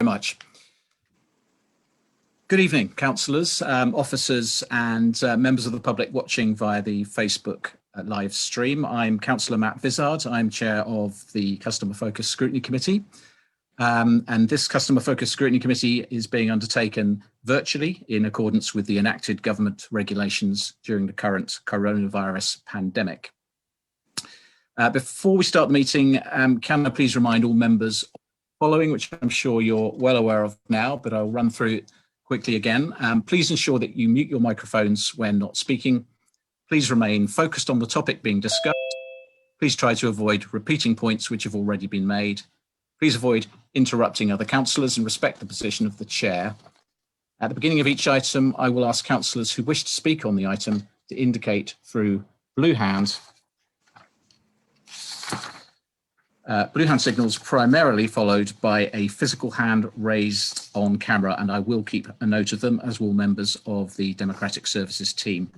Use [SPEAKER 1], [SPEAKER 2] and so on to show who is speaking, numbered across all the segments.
[SPEAKER 1] much. Good evening, councillors, officers and members of the public watching via the Facebook live stream. I'm Councillor Matt Vizard. I'm Chair of the Customer Focused Scrutiny Committee. And this Customer Focused Scrutiny Committee is being undertaken virtually in accordance with the enacted government regulations during the current coronavirus pandemic. Before we start the meeting, can I please remind all members of the following, which I'm sure you're well aware of now, but I'll run through it quickly again. Please ensure that you mute your microphones when not speaking. Please remain focused on the topic being discussed. Please try to avoid repeating points which have already been made. Please avoid interrupting other councillors and respect the position of the chair. At the beginning of each item, I will ask councillors who wish to speak on the item to indicate through blue hand. Blue hand signals primarily followed by a physical hand raised on camera, and I will keep a note of them, as will members of the Democratic Services team.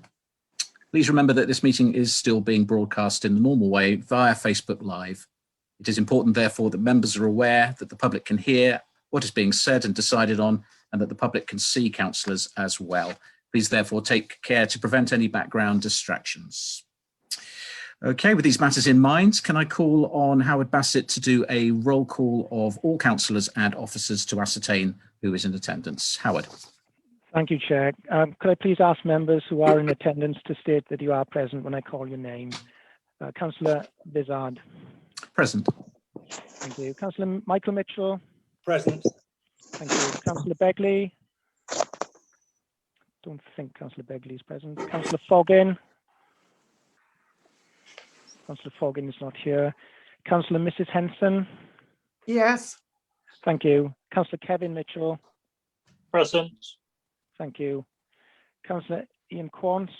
[SPEAKER 1] Please remember that this meeting is still being broadcast in the normal way via Facebook Live. It is important, therefore, that members are aware that the public can hear what is being said and decided on, and that the public can see councillors as well. Please, therefore, take care to prevent any background distractions. Okay, with these matters in mind, can I call on Howard Bassett to do a roll call of all councillors and officers to ascertain who is in attendance? Howard.
[SPEAKER 2] Thank you, Chair. Could I please ask members who are in attendance to state that you are present when I call your name? Councillor Vizard.
[SPEAKER 1] Present.
[SPEAKER 2] Thank you. Councillor Michael Mitchell.
[SPEAKER 3] Present.
[SPEAKER 2] Thank you. Councillor Begley. Don't think Councillor Begley is present. Councillor Foggin. Councillor Foggin is not here. Councillor Mrs. Henson.
[SPEAKER 3] Yes.
[SPEAKER 2] Thank you. Councillor Kevin Mitchell.
[SPEAKER 3] Present.
[SPEAKER 2] Thank you. Councillor Ian Quance.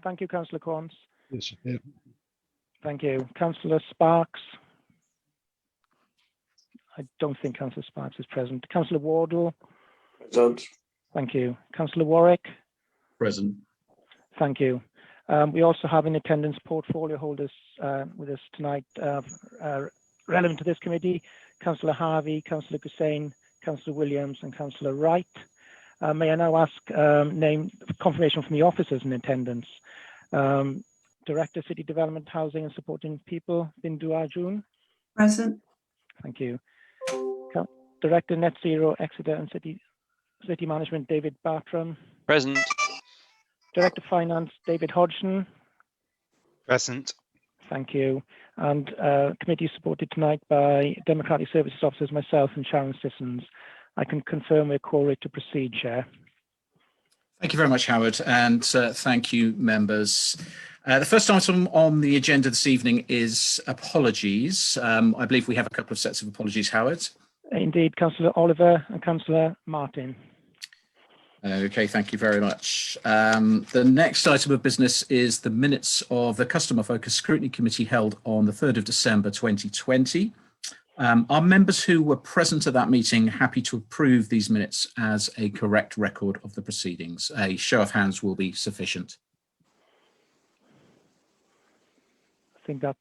[SPEAKER 2] Thank you, Councillor Quance.
[SPEAKER 4] Yes, yeah.
[SPEAKER 2] Thank you. Councillor Sparks. I don't think Councillor Sparks is present. Councillor Wardle.
[SPEAKER 3] Present.
[SPEAKER 2] Thank you. Councillor Warwick.
[SPEAKER 1] Present.
[SPEAKER 2] Thank you. We also have in attendance portfolio holders with us tonight relevant to this committee: Councillor Harvey, Councillor Hussain, Councillor Williams and Councillor Wright. May I now ask name confirmation from the officers in attendance. Director, City Development, Housing and Supporting People, Bindu Arjun.
[SPEAKER 5] Present.
[SPEAKER 2] Thank you. Director, Net Zero, Exeter and City Management, David Bartram.
[SPEAKER 6] Present.
[SPEAKER 2] Director, Finance, David Hodgson.
[SPEAKER 6] Present.
[SPEAKER 2] Thank you. And committee supported tonight by Democratic Services officers, myself and Sharon Sissons. I can confirm we're quorate to proceed, Chair.
[SPEAKER 1] Thank you very much, Howard, and thank you, members. The first item on the agenda this evening is apologies. I believe we have a couple of sets of apologies, Howard.
[SPEAKER 2] Indeed, Councillor Oliver and Councillor Martin.
[SPEAKER 1] Okay, thank you very much. The next item of business is the minutes of the Customer Focused Scrutiny Committee held on the 3rd of December 2020. Are members who were present at that meeting happy to approve these minutes as a correct record of the proceedings? A show of hands will be sufficient.
[SPEAKER 2] I think that's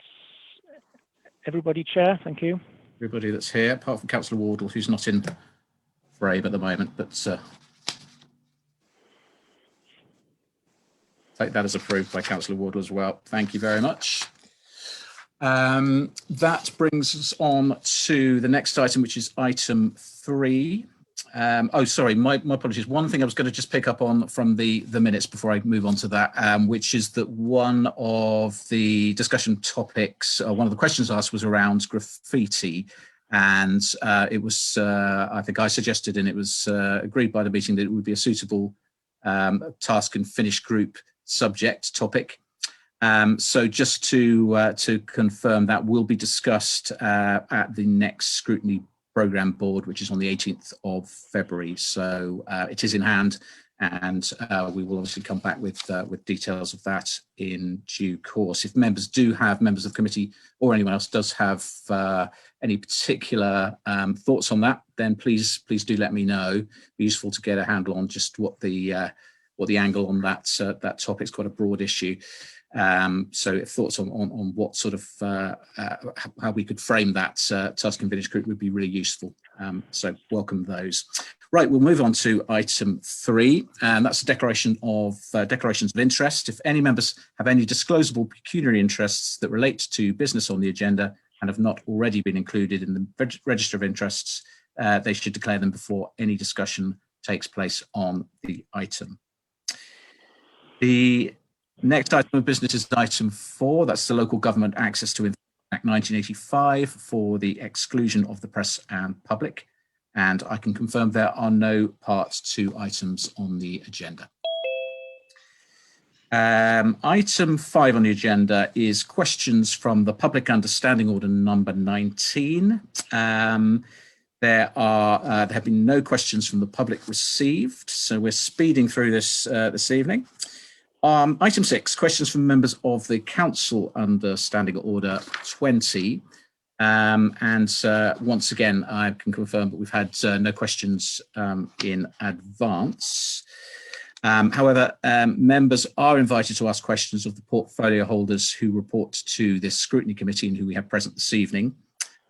[SPEAKER 2] everybody, Chair. Thank you.
[SPEAKER 1] Everybody that's here, apart from Councillor Wardle, who's not in frame at the moment, but take that as approved by Councillor Wardle as well. Thank you very much. That brings us on to the next item, which is item 3. Oh, sorry, my apologies. One thing I was going to just pick up on from the minutes before I move on to that, which is that one of the discussion topics, one of the questions asked was around graffiti. And it was, I think I suggested, and it was agreed by the meeting that it would be a suitable task and finish group subject topic. So just to confirm, that will be discussed at the next scrutiny programme board, which is on the 18th of February. So it is in hand, and we will obviously come back with details of that in due course. If members of committee or anyone else does have any particular thoughts on that, then please do let me know. It'd be useful to get a handle on just what the angle on that topic is. Quite a broad issue. So thoughts on what sort of how we could frame that task and finish group would be really useful. So welcome those. Right, we'll move on to item 3, and that's the declarations of interest. If any members have any disclosable pecuniary interests that relate to business on the agenda and have not already been included in the register of interests, they should declare them before any discussion takes place on the item. The next item of business is item 4. That's the Local Government Access to Information Act 1985 for the exclusion of the press and public. And I can confirm there are no Part 2 items on the agenda. Item 5 on the agenda is questions from the Public Understanding Order number 19. There have been no questions from the public received, so we're speeding through this this evening. Item 6, questions from members of the Council under Standing Order 20. Once again, I can confirm that we've had no questions in advance. However, members are invited to ask questions of the portfolio holders who report to this scrutiny committee and who we have present this evening.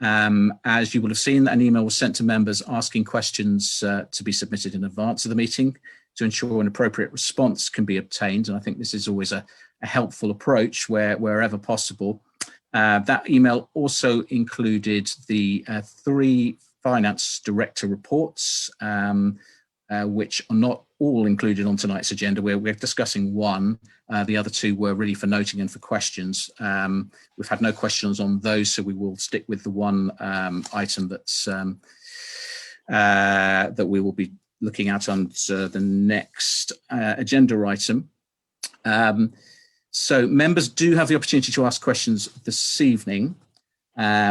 [SPEAKER 1] As you will have seen, an email was sent to members asking questions to be submitted in advance of the meeting to ensure an appropriate response can be obtained. And I think this is always a helpful approach wherever possible. That email also included the 3 finance director reports, which are not all included on tonight's agenda. We're discussing one. The other 2 were really for noting and for questions. We've had no questions on those, so we will stick with the one item that's that we will be looking at on the next agenda item. So members do have the opportunity to ask questions this evening.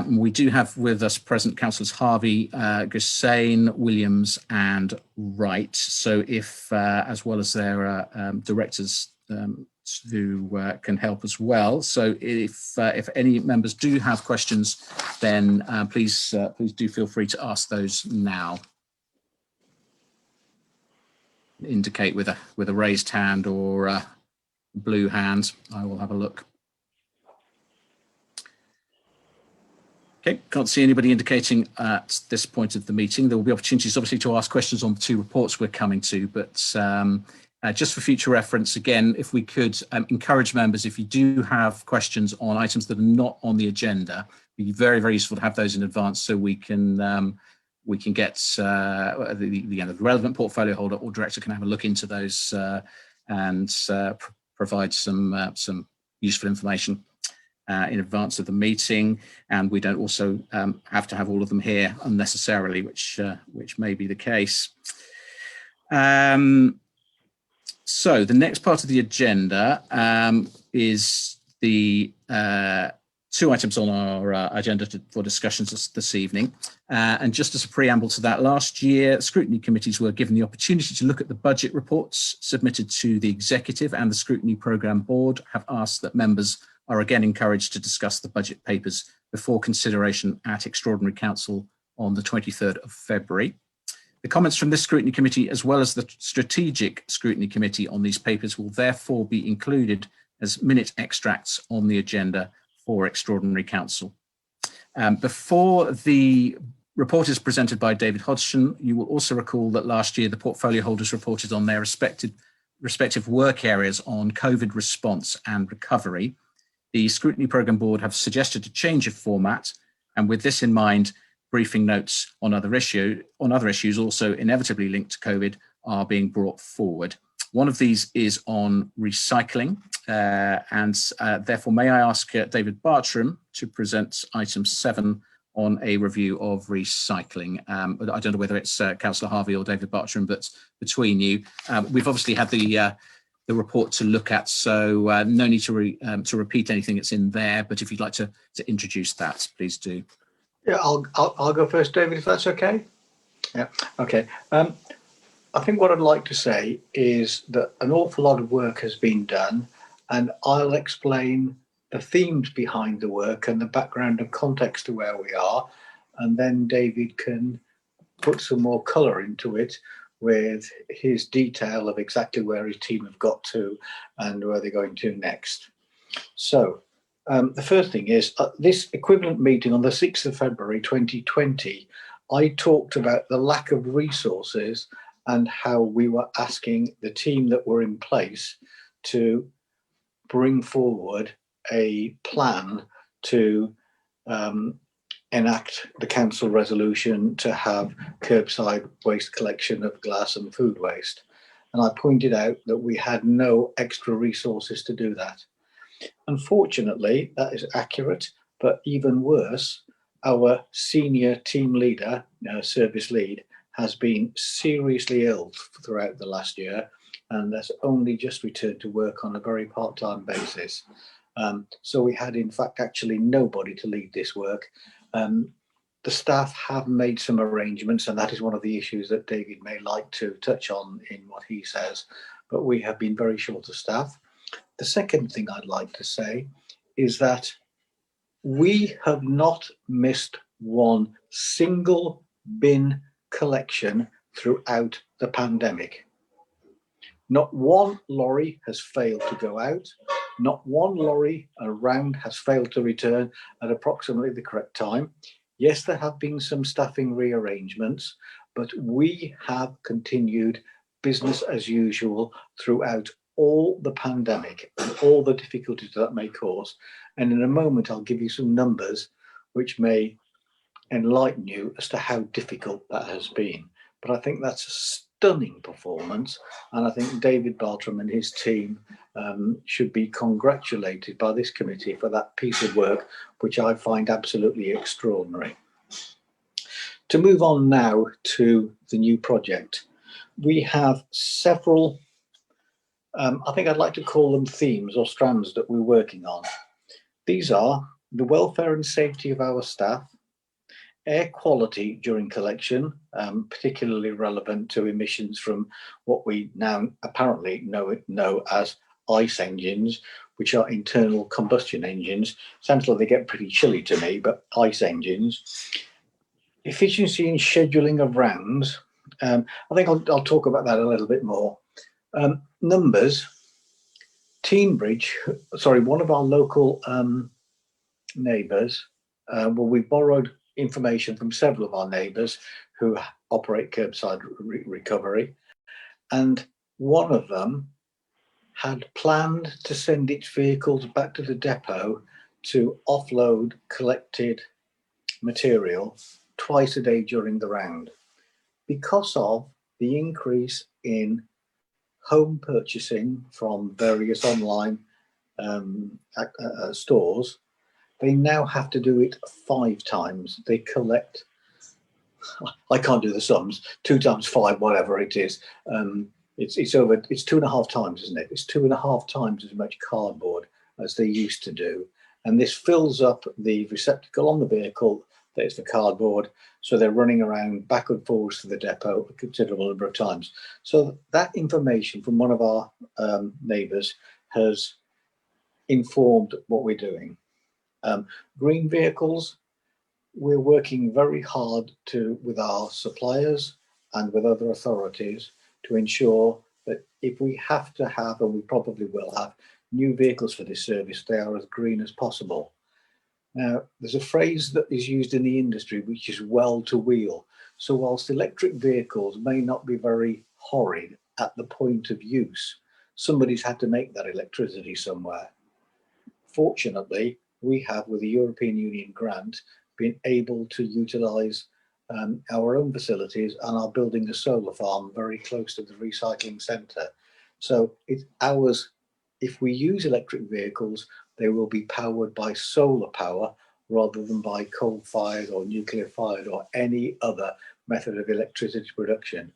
[SPEAKER 1] We do have with us present Councillors Harvey, Gussain, Williams and Wright. So if, as well as their directors who can help as well. So if any members do have questions, then please do feel free to ask those now. Indicate with a raised hand or blue hand. I will have a look. Okay, can't see anybody indicating at this point of the meeting. There will be opportunities obviously to ask questions on the 2 reports we're coming to, but just for future reference, again, if we could encourage members, if you do have questions on items that are not on the agenda, it'd be very, very useful to have those in advance so we can get the relevant portfolio holder or director can have a look into those and provide some useful information in advance of the meeting, and we don't also have to have all of them here unnecessarily, which may be the case. So the next part of the agenda is the 2 items on our agenda for discussions this evening. And just as a preamble to that, last year, scrutiny committees were given the opportunity to look at the budget reports submitted to the Executive, and the Scrutiny Programme Board have asked that members are again encouraged to discuss the budget papers before consideration at Extraordinary Council on the 23rd of February. The comments from this Scrutiny Committee, as well as the Strategic Scrutiny Committee on these papers, will therefore be included as minute extracts on the agenda for Extraordinary Council. Before the report is presented by David Hodgson, you will also recall that last year the portfolio holders reported on their respective work areas on COVID response and recovery. The Scrutiny Programme Board have suggested a change of format, and with this in mind, briefing notes on other issues also inevitably linked to COVID are being brought forward. One of these is on recycling, and therefore may I ask David Bartram to present item 7 on a review of recycling. I don't know whether it's Councillor Harvey or David Bartram, but between you, we've obviously had the report to look at, so no need to repeat anything that's in there, but if you'd like to introduce that, please do.
[SPEAKER 4] Yeah, I'll go first, David, if that's okay. Yeah, okay. I think what I'd like to say is that an awful lot of work has been done, and I'll explain the themes behind the work and the background and context to where we are, and then David can put some more colour into it with his detail of exactly where his team have got to and where they're going to next. So the first thing is this equivalent meeting on the 6th of February 2020, I talked about the lack of resources and how we were asking the team that were in place to bring forward a plan to enact the council resolution to have curbside waste collection of glass and food waste. And I pointed out that we had no extra resources to do that. Unfortunately, that is accurate, but even worse, our senior team leader, service lead, has been seriously ill throughout the last year and has only just returned to work on a very part-time basis. So we had, in fact, actually nobody to lead this work. The staff have made some arrangements, and that is one of the issues that David may like to touch on in what he says, but we have been very short of staff. The second thing I'd like to say is that we have not missed one single bin collection throughout the pandemic. Not one lorry has failed to go out. Not one lorry around has failed to return at approximately the correct time. Yes, there have been some staffing rearrangements, but we have continued business as usual throughout all the pandemic and all the difficulties that may cause. And in a moment, I'll give you some numbers which may enlighten you as to how difficult that has been. But I think that's a stunning performance. And I think David Bartram and his team should be congratulated by this committee for that piece of work, which I find absolutely extraordinary. To move on now to the new project, we have several, I think I'd like to call them themes or strands that we're working on. These are the welfare and safety of our staff, air quality during collection, particularly relevant to emissions from what we now apparently know as ICE engines, which are internal combustion engines. Sounds like they get pretty chilly to me, but ICE engines. Efficiency in scheduling of rounds. I think I'll talk about that a little bit more. Numbers. Teenbridge, one of our local neighbours, we borrowed information from several of our neighbours who operate curbside recovery, and one of them had planned to send its vehicles back to the depot to offload collected material twice a day during the round. Because of the increase in home purchasing from various online stores, they now have to do it 5 times. They collect, I can't do the sums, 2 times 5, whatever it is. It's 2.5 times, isn't it? It's 2.5 times as much cardboard as they used to do. And this fills up the receptacle on the vehicle that is for cardboard. So they're running around back and forwards to the depot a considerable number of times. So that information from one of our neighbours has informed what we're doing. Green vehicles, we're working very hard with our suppliers and with other authorities to ensure that if we have to have, and we probably will have, new vehicles for this service, they are as green as possible. Now, there's a phrase that is used in the industry, which is well to wheel. So whilst electric vehicles may not be very horrid at the point of use, somebody's had to make that electricity somewhere. Fortunately, we have, with the European Union grant, been able to utilise our own facilities and are building a solar farm very close to the recycling centre. So it's ours. If we use electric vehicles, they will be powered by solar power rather than by coal-fired or nuclear-fired or any other method of electricity production.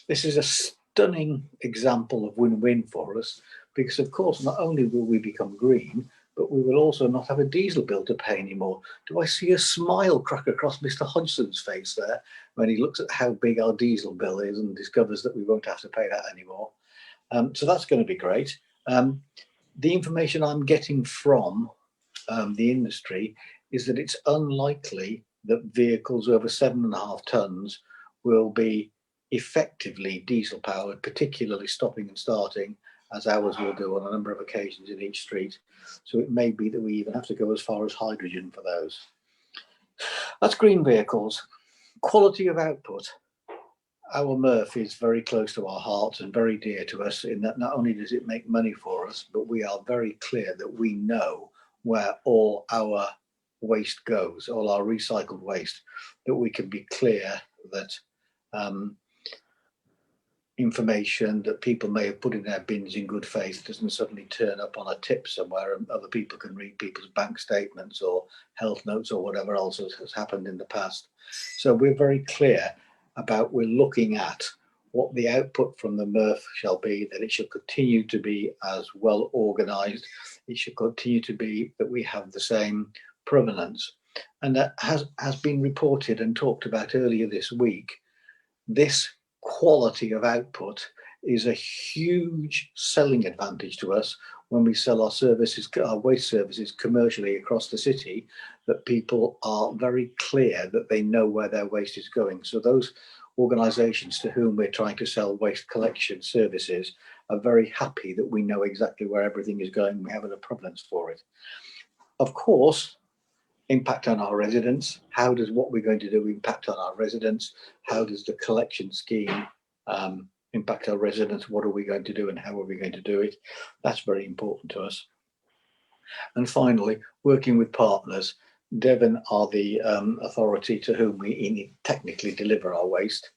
[SPEAKER 4] This is a stunning example of win-win for us because, of course, not only will we become green, but we will also not have a diesel bill to pay anymore. Do I see a smile crack across Mr. Hodgson's face there when he looks at how big our diesel bill is and discovers that we won't have to pay that anymore? So that's going to be great. The information I'm getting from the industry is that it's unlikely that vehicles over 7.5 tons will be effectively diesel powered, particularly stopping and starting as ours will do on a number of occasions in each street. So it may be that we even have to go as far as hydrogen for those. That's green vehicles. Quality of output. Our MRF is very close to our hearts and very dear to us, in that not only does it make money for us, but we are very clear that we know where all our waste goes, all our recycled waste, that we can be clear that information that people may have put in their bins in good faith doesn't suddenly turn up on a tip somewhere and other people can read people's bank statements or health notes or whatever else has happened in the past. So we're very clear about, we're looking at what the output from the MRF shall be, that it should continue to be as well organised. It should continue to be that we have the same provenance. And that has been reported and talked about earlier this week. This quality of output is a huge selling advantage to us when we sell our services, our waste services commercially across the city, that people are very clear that they know where their waste is going. So those organisations to whom we're trying to sell waste collection services are very happy that we know exactly where everything is going. We have a provenance for it. Of course, impact on our residents. How does what we're going to do impact on our residents? How does the collection scheme impact our residents? What are we going to do and how are we going to do it? That's very important to us. And finally, working with partners. Devon are the authority to whom we technically deliver our waste,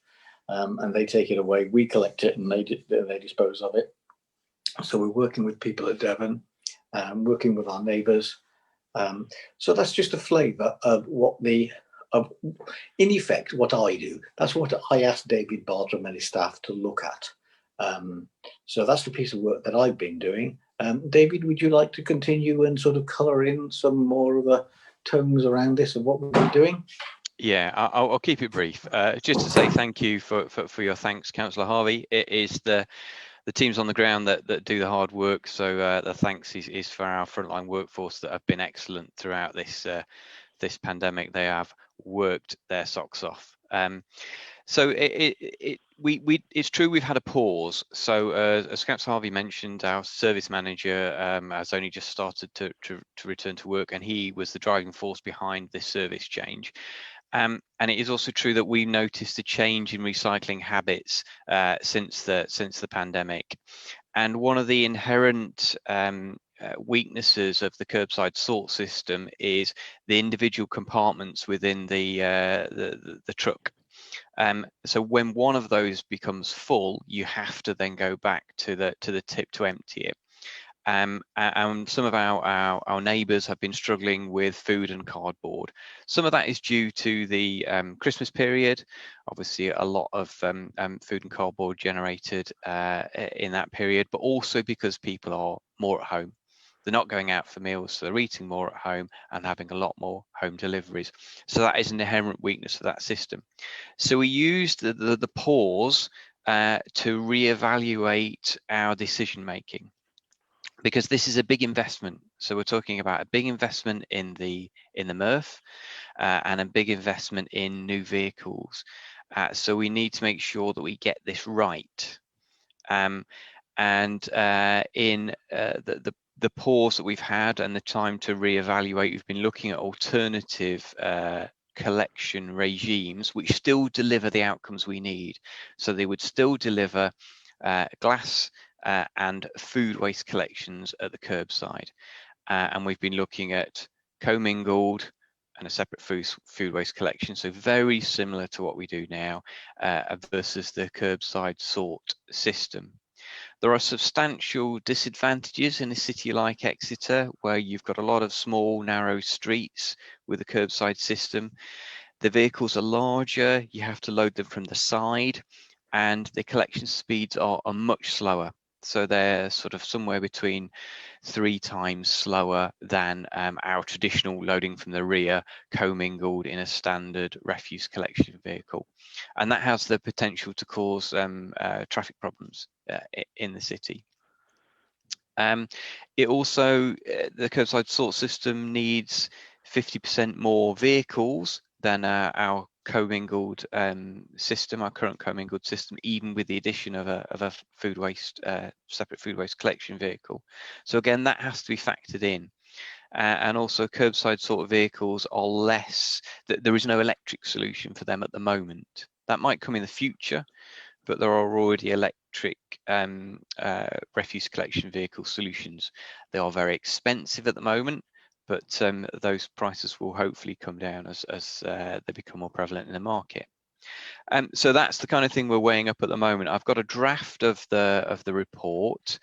[SPEAKER 4] and they take it away. We collect it and they dispose of it. So we're working with people at Devon, working with our neighbours. So that's just a flavour of what in effect, what I do. That's what I asked David Bartram and his staff to look at. So that's the piece of work that I've been doing. David, would you like to continue and sort of colour in some more of the tones around this of what we've been doing?
[SPEAKER 6] Yeah, I'll keep it brief. Just to say thank you for your thanks, Councillor Harvey. It is the teams on the ground that do the hard work. So the thanks is for our frontline workforce that have been excellent throughout this pandemic. They have worked their socks off. So it's true we've had a pause. So as Councillor Harvey mentioned, our service manager has only just started to return to work, and he was the driving force behind this service change. And it is also true that we noticed a change in recycling habits since the pandemic. And one of the inherent weaknesses of the curbside sort system is the individual compartments within the truck. So when one of those becomes full, you have to then go back to the tip to empty it. And some of our neighbours have been struggling with food and cardboard. Some of that is due to the Christmas period. Obviously, a lot of food and cardboard generated in that period, but also because people are more at home. They're not going out for meals, so they're eating more at home and having a lot more home deliveries. So that is an inherent weakness of that system. So we used the pause to reevaluate our decision making, because this is a big investment. So we're talking about a big investment in the MRF and a big investment in new vehicles. So we need to make sure that we get this right. In the pause that we've had and the time to reevaluate, we've been looking at alternative collection regimes which still deliver the outcomes we need. So they would still deliver glass and food waste collections at the curbside. And we've been looking at commingled and a separate food waste collection. So very similar to what we do now versus the curbside sort system. There are substantial disadvantages in a city like Exeter, where you've got a lot of small, narrow streets with a curbside system. The vehicles are larger, you have to load them from the side, and the collection speeds are much slower. So they're sort of somewhere between 3 times slower than our traditional loading from the rear, commingled in a standard refuse collection vehicle. And that has the potential to cause traffic problems in the city. It also, the curbside sort system needs 50% more vehicles than our commingled system, our current commingled system, even with the addition of a food waste separate food waste collection vehicle. So again, that has to be factored in. And also curbside sort of vehicles are less, there is no electric solution for them at the moment. That might come in the future, but there are already electric refuse collection vehicle solutions. They are very expensive at the moment, but those prices will hopefully come down as they become more prevalent in the market. So that's the kind of thing we're weighing up at the moment. I've got a draft of the report.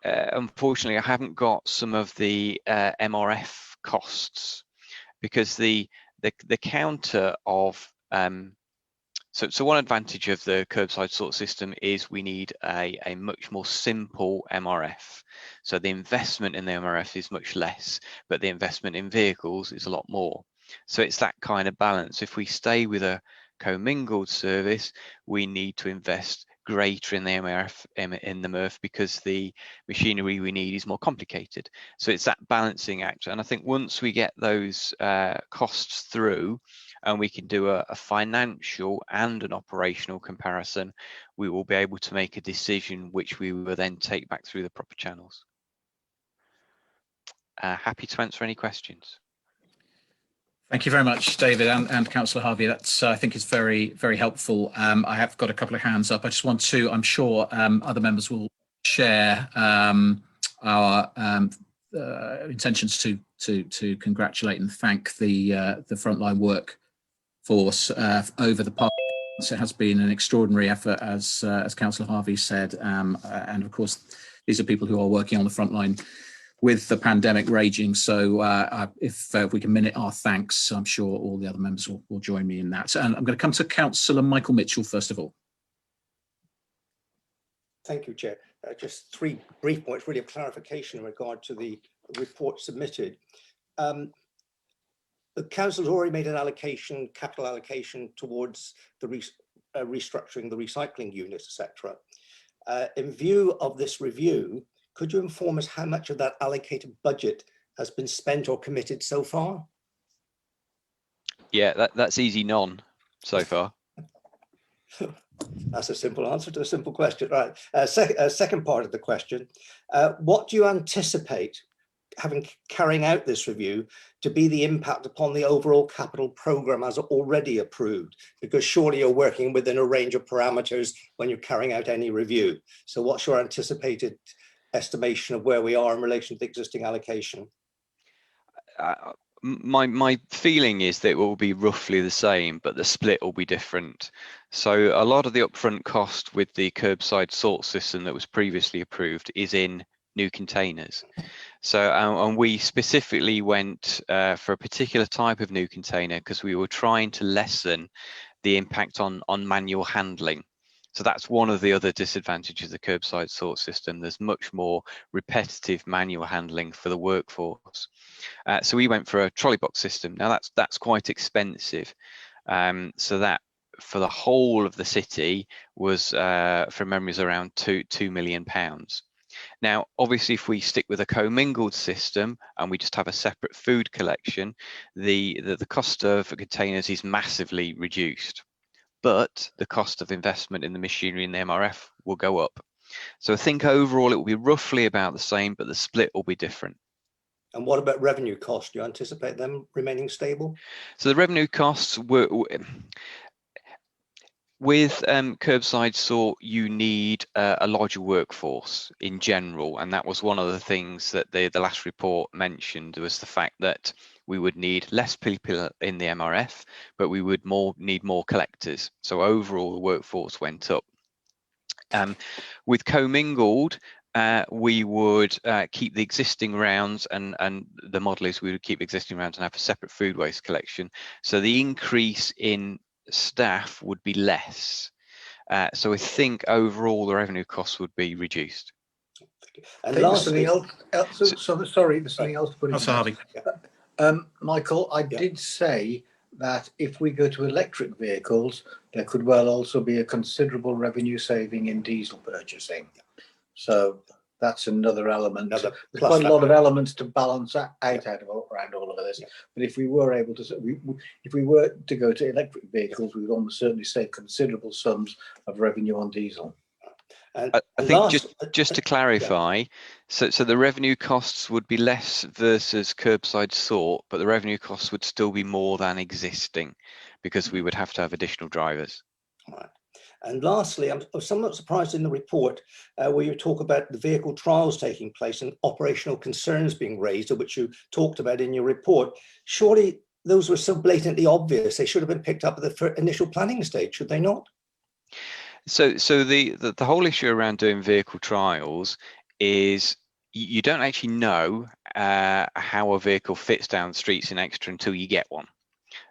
[SPEAKER 6] Unfortunately, I haven't got some of the MRF costs, because the counter of so one advantage of the curbside sort system is we need a much more simple MRF. So the investment in the MRF is much less, but the investment in vehicles is a lot more. So it's that kind of balance. If we stay with a commingled service, we need to invest greater in the MRF because the machinery we need is more complicated. So it's that balancing act. And I think once we get those costs through, and we can do a financial and an operational comparison, we will be able to make a decision which we will then take back through the proper channels. Happy to answer any questions.
[SPEAKER 1] Thank you very much, David and Councillor Harvey. That's, I think, is very, very helpful. I have got a couple of hands up. I just want to, I'm sure other members will share our intentions to congratulate and thank the frontline workforce over the past. So it has been an extraordinary effort, as Councillor Harvey said, and of course, these are people who are working on the front line with the pandemic raging. So if we can minute our thanks, I'm sure all the other members will join me in that. And I'm going to come to Councillor Michael Mitchell first of all.
[SPEAKER 5] Thank you, Chair. Just three brief points, really, of clarification in regard to the report submitted. The Council's already made an allocation, capital allocation, towards the restructuring the recycling units, etc. In view of this review, could you inform us how much of that allocated budget has been spent or committed so far?
[SPEAKER 6] Yeah, that's easy none so far.
[SPEAKER 5] That's a simple answer to a simple question. Right. Second part of the question, what do you anticipate, carrying out this review, to be the impact upon the overall capital programme as already approved? Because surely you're working within a range of parameters when you're carrying out any review. So what's your anticipated estimation of where we are in relation to the existing allocation?
[SPEAKER 6] My feeling is that it will be roughly the same, but the split will be different. So a lot of the upfront cost with the curbside sort system that was previously approved is in new containers. So and we specifically went for a particular type of new container because we were trying to lessen the impact on manual handling. So that's one of the other disadvantages of the curbside sort system. There's much more repetitive manual handling for the workforce. So we went for a trolley box system. Now that's quite expensive. So that for the whole of the city was, from memory, is around £2 million. Now, obviously, if we stick with a commingled system and we just have a separate food collection, the cost of containers is massively reduced. But the cost of investment in the machinery and the MRF will go up. So I think overall it will be roughly about the same, but the split will be different.
[SPEAKER 5] And what about revenue costs? Do you anticipate them remaining stable?
[SPEAKER 6] So the revenue costs were, with curbside sort, you need a larger workforce in general, and that was one of the things that the last report mentioned, was the fact that we would need less people in the MRF, but we would need more collectors. So overall, the workforce went up. With commingled, we would keep the existing rounds, and the model is we would keep existing rounds and have a separate food waste collection. So the increase in staff would be less. So I think overall the revenue costs would be reduced.
[SPEAKER 5] And lastly,
[SPEAKER 4] there's something else to put in.
[SPEAKER 1] Harvey.
[SPEAKER 4] Michael, I did say that if we go to electric vehicles, there could well also be a considerable revenue saving in diesel purchasing. So that's another element.
[SPEAKER 5] Another
[SPEAKER 4] There's
[SPEAKER 5] plus
[SPEAKER 4] quite a lot of
[SPEAKER 5] factor.
[SPEAKER 4] elements to balance out around all of this.
[SPEAKER 5] Yeah.
[SPEAKER 4] But if we were able to, if we were to go to electric vehicles, we would almost certainly save considerable sums of revenue on diesel.
[SPEAKER 6] I think just to clarify, so the revenue costs would be less versus curbside sort, but the revenue costs would still be more than existing because we would have to have additional drivers.
[SPEAKER 5] All right. And lastly, I'm somewhat surprised in the report where you talk about the vehicle trials taking place and operational concerns being raised, which you talked about in your report. Surely those were so blatantly obvious, they should have been picked up at the initial planning stage, should they not?
[SPEAKER 6] So the whole issue around doing vehicle trials is you don't actually know how a vehicle fits down the streets in Exeter until you get one.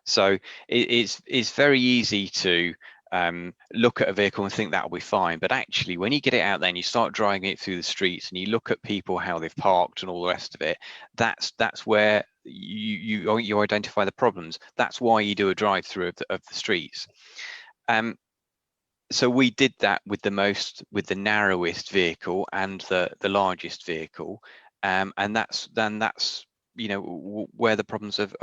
[SPEAKER 6] So it's very easy to look at a vehicle and think that'll be fine, but actually when you get it out there and you start driving it through the streets and you look at people, how they've parked and all the rest of it, that's where you identify the problems. That's why you do a drive through of the streets. So we did that with the narrowest vehicle and the largest vehicle, and that's where the problems have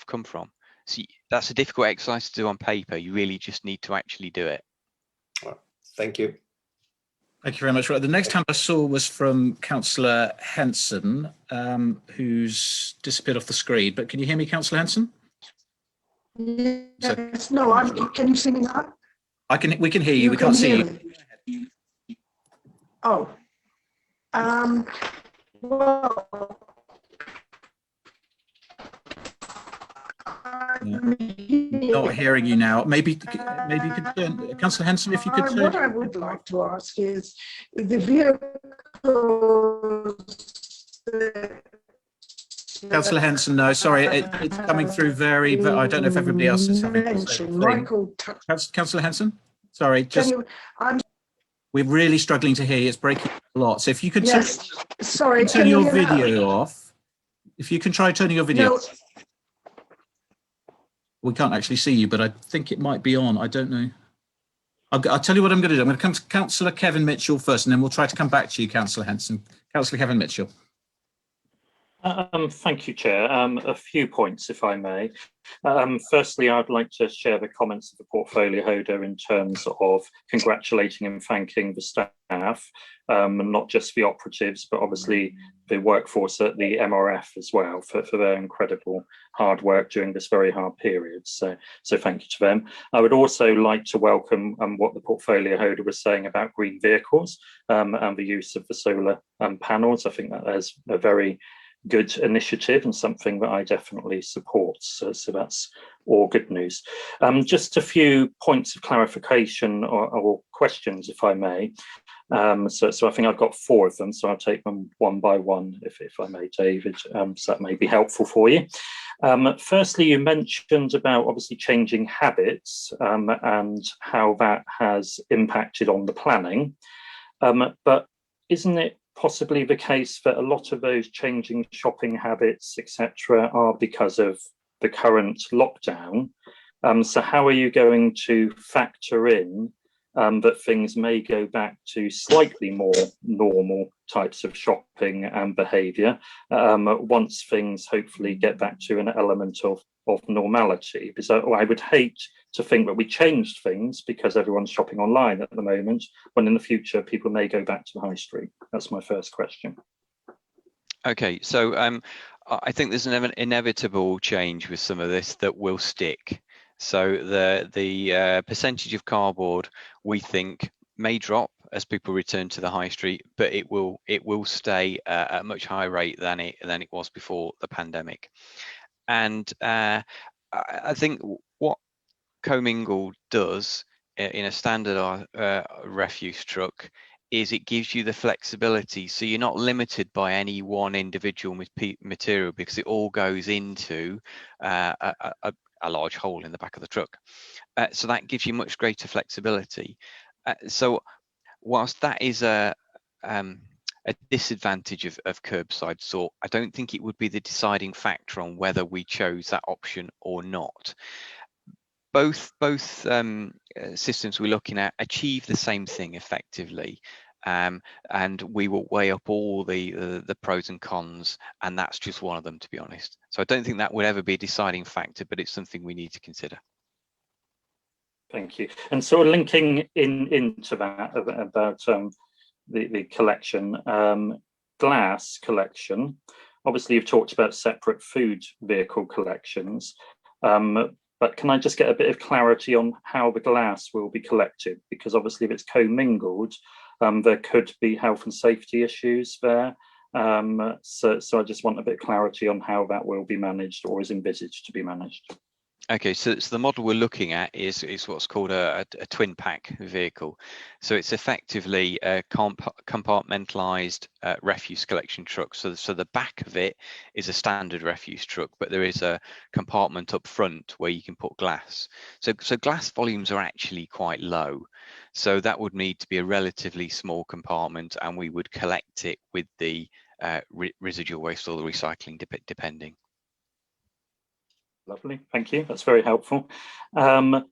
[SPEAKER 6] come from. So that's a difficult exercise to do on paper. You really just need to actually do it.
[SPEAKER 5] Well, thank you.
[SPEAKER 1] Thank you very much. Right, the next hand I saw was from Councillor Henson, who's disappeared off the screen. But can you hear me, Councillor Henson?
[SPEAKER 7] Yes. No. Can you see me now?
[SPEAKER 1] We can hear you. We can't see you.
[SPEAKER 7] Oh. Well.
[SPEAKER 1] Not hearing you now. Maybe you could turn, Councillor Henson, if you could turn.
[SPEAKER 7] What I would like to ask is the vehicles.
[SPEAKER 1] Councillor Henson, no, sorry, it's coming through very, but I don't know if everybody else is having the same thing. Councillor Henson, sorry, we're really struggling to hear you. It's breaking a lot. So if you could turn your video off. If you can try turning your video off. We can't actually see you, but I think it might be on. I don't know. I'll tell you what I'm going to do. I'm going to come to Councillor Kevin Mitchell first, and then we'll try to come back to you, Councillor Henson. Councillor Kevin Mitchell.
[SPEAKER 3] Thank you, Chair. A few points, if I may. Firstly, I'd like to share the comments of the portfolio holder in terms of congratulating and thanking the staff, and not just the operatives, but obviously the workforce at the MRF as well for their incredible hard work during this very hard period. So thank you to them. I would also like to welcome what the portfolio holder was saying about green vehicles and the use of the solar panels. I think that is a very good initiative and something that I definitely support. So that's all good news. Just a few points of clarification or questions, if I may. So I think I've got 4 of them, so I'll take them one by one, if I may, David, so that may be helpful for you. Firstly, you mentioned about obviously changing habits and how that has impacted on the planning, but isn't it possibly the case that a lot of those changing shopping habits, etc., are because of the current lockdown? So how are you going to factor in that things may go back to slightly more normal types of shopping and behaviour once things hopefully get back to an element of normality? Because I would hate to think that we changed things because everyone's shopping online at the moment, when in the future people may go back to the high street. That's my first question.
[SPEAKER 6] Okay, so I think there's an inevitable change with some of this that will stick. So the percentage of cardboard, we think, may drop as people return to the high street, but it will stay at a much higher rate than it was before the pandemic. And I think what commingle does in a standard refuse truck is it gives you the flexibility, so you're not limited by any one individual material, because it all goes into a large hole in the back of the truck. So that gives you much greater flexibility. So whilst that is a disadvantage of curbside sort, I don't think it would be the deciding factor on whether we chose that option or not. Both systems we're looking at achieve the same thing effectively. and we will weigh up all the pros and cons, and that's just one of them, to be honest. So I don't think that would ever be a deciding factor, but it's something we need to consider.
[SPEAKER 3] Thank you. And sort of linking into that about the collection, glass collection. Obviously, you've talked about separate food vehicle collections, but can I just get a bit of clarity on how the glass will be collected? Because obviously, if it's commingled, there could be health and safety issues there. So I just want a bit of clarity on how that will be managed or is envisaged to be managed.
[SPEAKER 6] Okay, so the model we're looking at is what's called a twin pack vehicle. So it's effectively a compartmentalized refuse collection truck. So the back of it is a standard refuse truck, but there is a compartment up front where you can put glass. So glass volumes are actually quite low. So that would need to be a relatively small compartment, and we would collect it with the residual waste or the recycling, depending.
[SPEAKER 3] Lovely, thank you. That's very helpful. My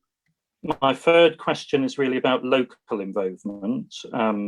[SPEAKER 3] third question is really about local involvement,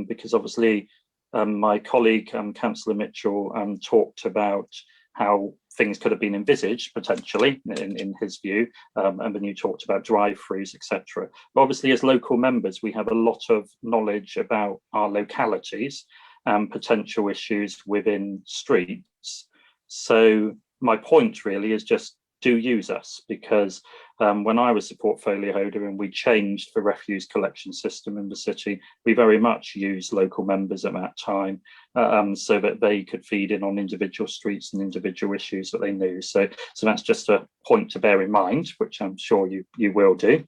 [SPEAKER 3] because obviously my colleague, Councillor Mitchell, talked about how things could have been envisaged potentially in his view, and then you talked about drive-throughs, etc. But obviously, as local members, we have a lot of knowledge about our localities and potential issues within streets. So my point really is just do use us, because when I was the portfolio holder and we changed the refuse collection system in the city, we very much used local members at that time, so that they could feed in on individual streets and individual issues that they knew. So that's just a point to bear in mind, which I'm sure you will do.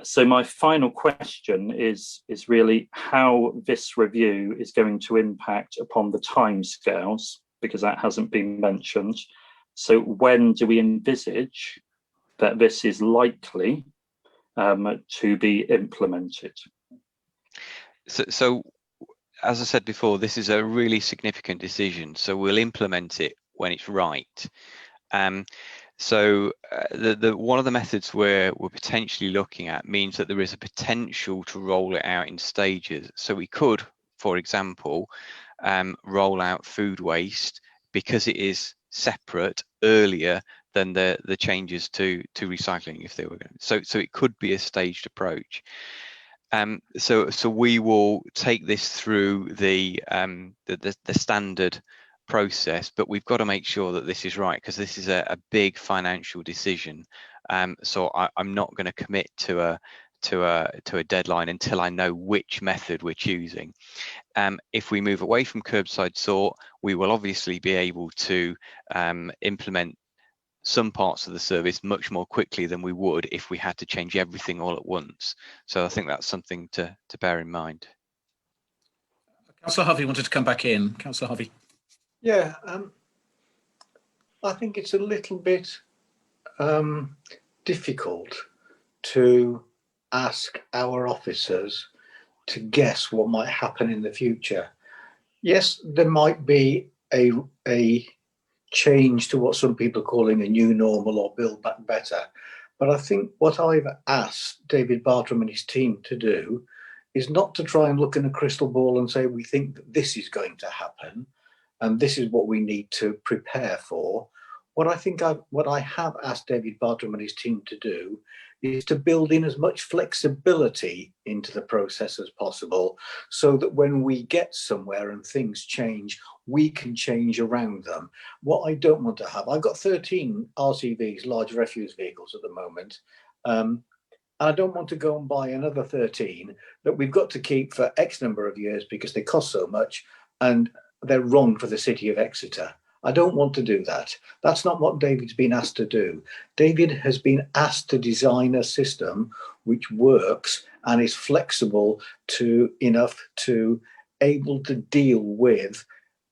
[SPEAKER 3] So my final question is really how this review is going to impact upon the timescales, because that hasn't been mentioned. So when do we envisage that this is likely to be implemented?
[SPEAKER 6] So as I said before, this is a really significant decision. So we'll implement it when it's right. So one of the methods we're potentially looking at means that there is a potential to roll it out in stages. So we could, for example, roll out food waste because it is separate earlier than the changes to recycling, if they were going. So it could be a staged approach. So we will take this through the standard process, but we've got to make sure that this is right, because this is a big financial decision. So I'm not going to commit to a deadline until I know which method we're choosing. If we move away from curbside sort, we will obviously be able to implement some parts of the service much more quickly than we would if we had to change everything all at once. So I think that's something to bear in mind.
[SPEAKER 1] Councillor Harvey wanted to come back in. Councillor Harvey.
[SPEAKER 4] Yeah, I think it's a little bit difficult to ask our officers to guess what might happen in the future. Yes, there might be a change to what some people are calling a new normal or build back better. But I think what I've asked David Bartram and his team to do is not to try and look in a crystal ball and say, we think that this is going to happen and this is what we need to prepare for. What I have asked David Bartram and his team to do is to build in as much flexibility into the process as possible, so that when we get somewhere and things change, we can change around them. What I don't want to have, I've got 13 RCVs, large refuse vehicles at the moment. I don't want to go and buy another 13 that we've got to keep for X number of years because they cost so much and they're wrong for the city of Exeter. I don't want to do that. That's not what David's been asked to do. David has been asked to design a system which works and is flexible enough to able to deal with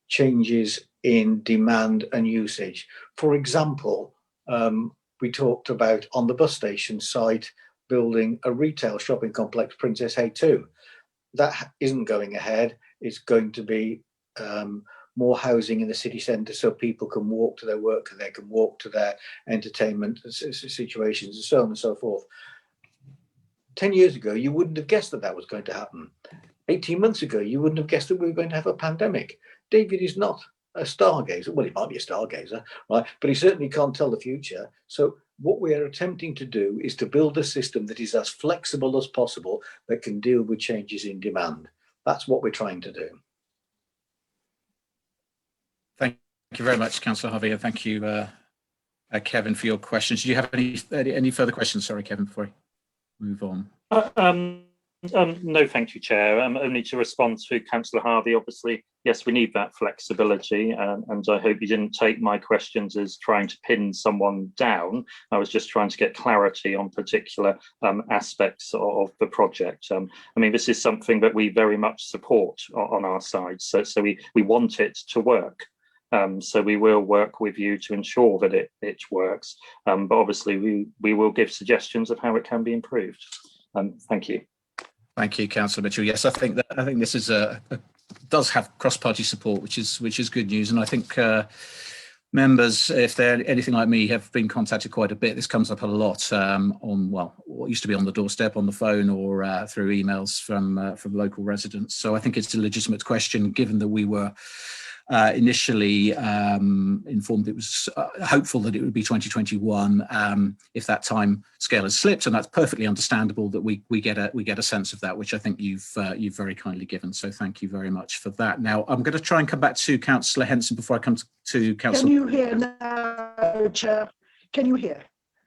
[SPEAKER 4] changes in demand and usage. For example, we talked about on the bus station site building a retail shopping complex, Princess Hay 2. That isn't going ahead. It's going to be more housing in the city centre so people can walk to their work and they can walk to their entertainment situations and so on and so forth. 10 years ago, you wouldn't have guessed that that was going to happen. 18 months ago, you wouldn't have guessed that we were going to have a pandemic. David is not a stargazer. Well, he might be a stargazer, right? But he certainly can't tell the future. So what we are attempting to do is to build a system that is as flexible as possible, that can deal with changes in demand. That's what we're trying to do.
[SPEAKER 1] Thank you very much, Councillor Harvey. And thank you, Kevin, for your questions. Do you have any further questions? Sorry, Kevin, before I move on.
[SPEAKER 3] No, thank you, Chair. Only to respond to Councillor Harvey, obviously, yes, we need that flexibility, and I hope you didn't take my questions as trying to pin someone down. I was just trying to get clarity on particular aspects of the project. I mean, this is something that we very much support on our side, so we want it to work. So we will work with you to ensure that it works, but obviously we will give suggestions of how it can be improved. Thank you.
[SPEAKER 1] Thank you, Councillor Mitchell. Yes, I think this is does have cross-party support, which is good news. And I think members, if they're anything like me, have been contacted quite a bit. This comes up a lot on, well, what used to be on the doorstep, on the phone, or through emails from local residents. So I think it's a legitimate question, given that we were initially informed it was hopeful that it would be 2021. If that time scale has slipped, and that's perfectly understandable, that we get a sense of that, which I think you've very kindly given. So thank you very much for that. Now I'm going to try and come back to Councillor Henson before I come to Councillor.
[SPEAKER 7] Can you hear now, Chair? Can you hear?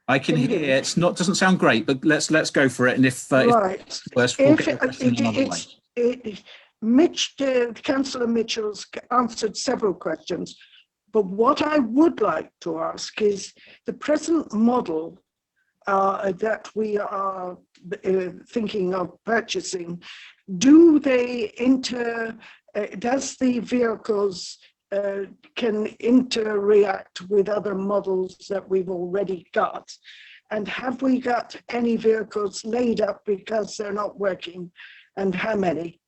[SPEAKER 1] I can hear. It's not, doesn't sound great, but let's go for it. And if
[SPEAKER 7] right,
[SPEAKER 2] Councillor Mitchell's answered several questions, but what I would like to ask is the present model that we are thinking of purchasing. Do they does the vehicles can interact with other models that we've already got? And have we got any vehicles laid up because they're not working, and how many?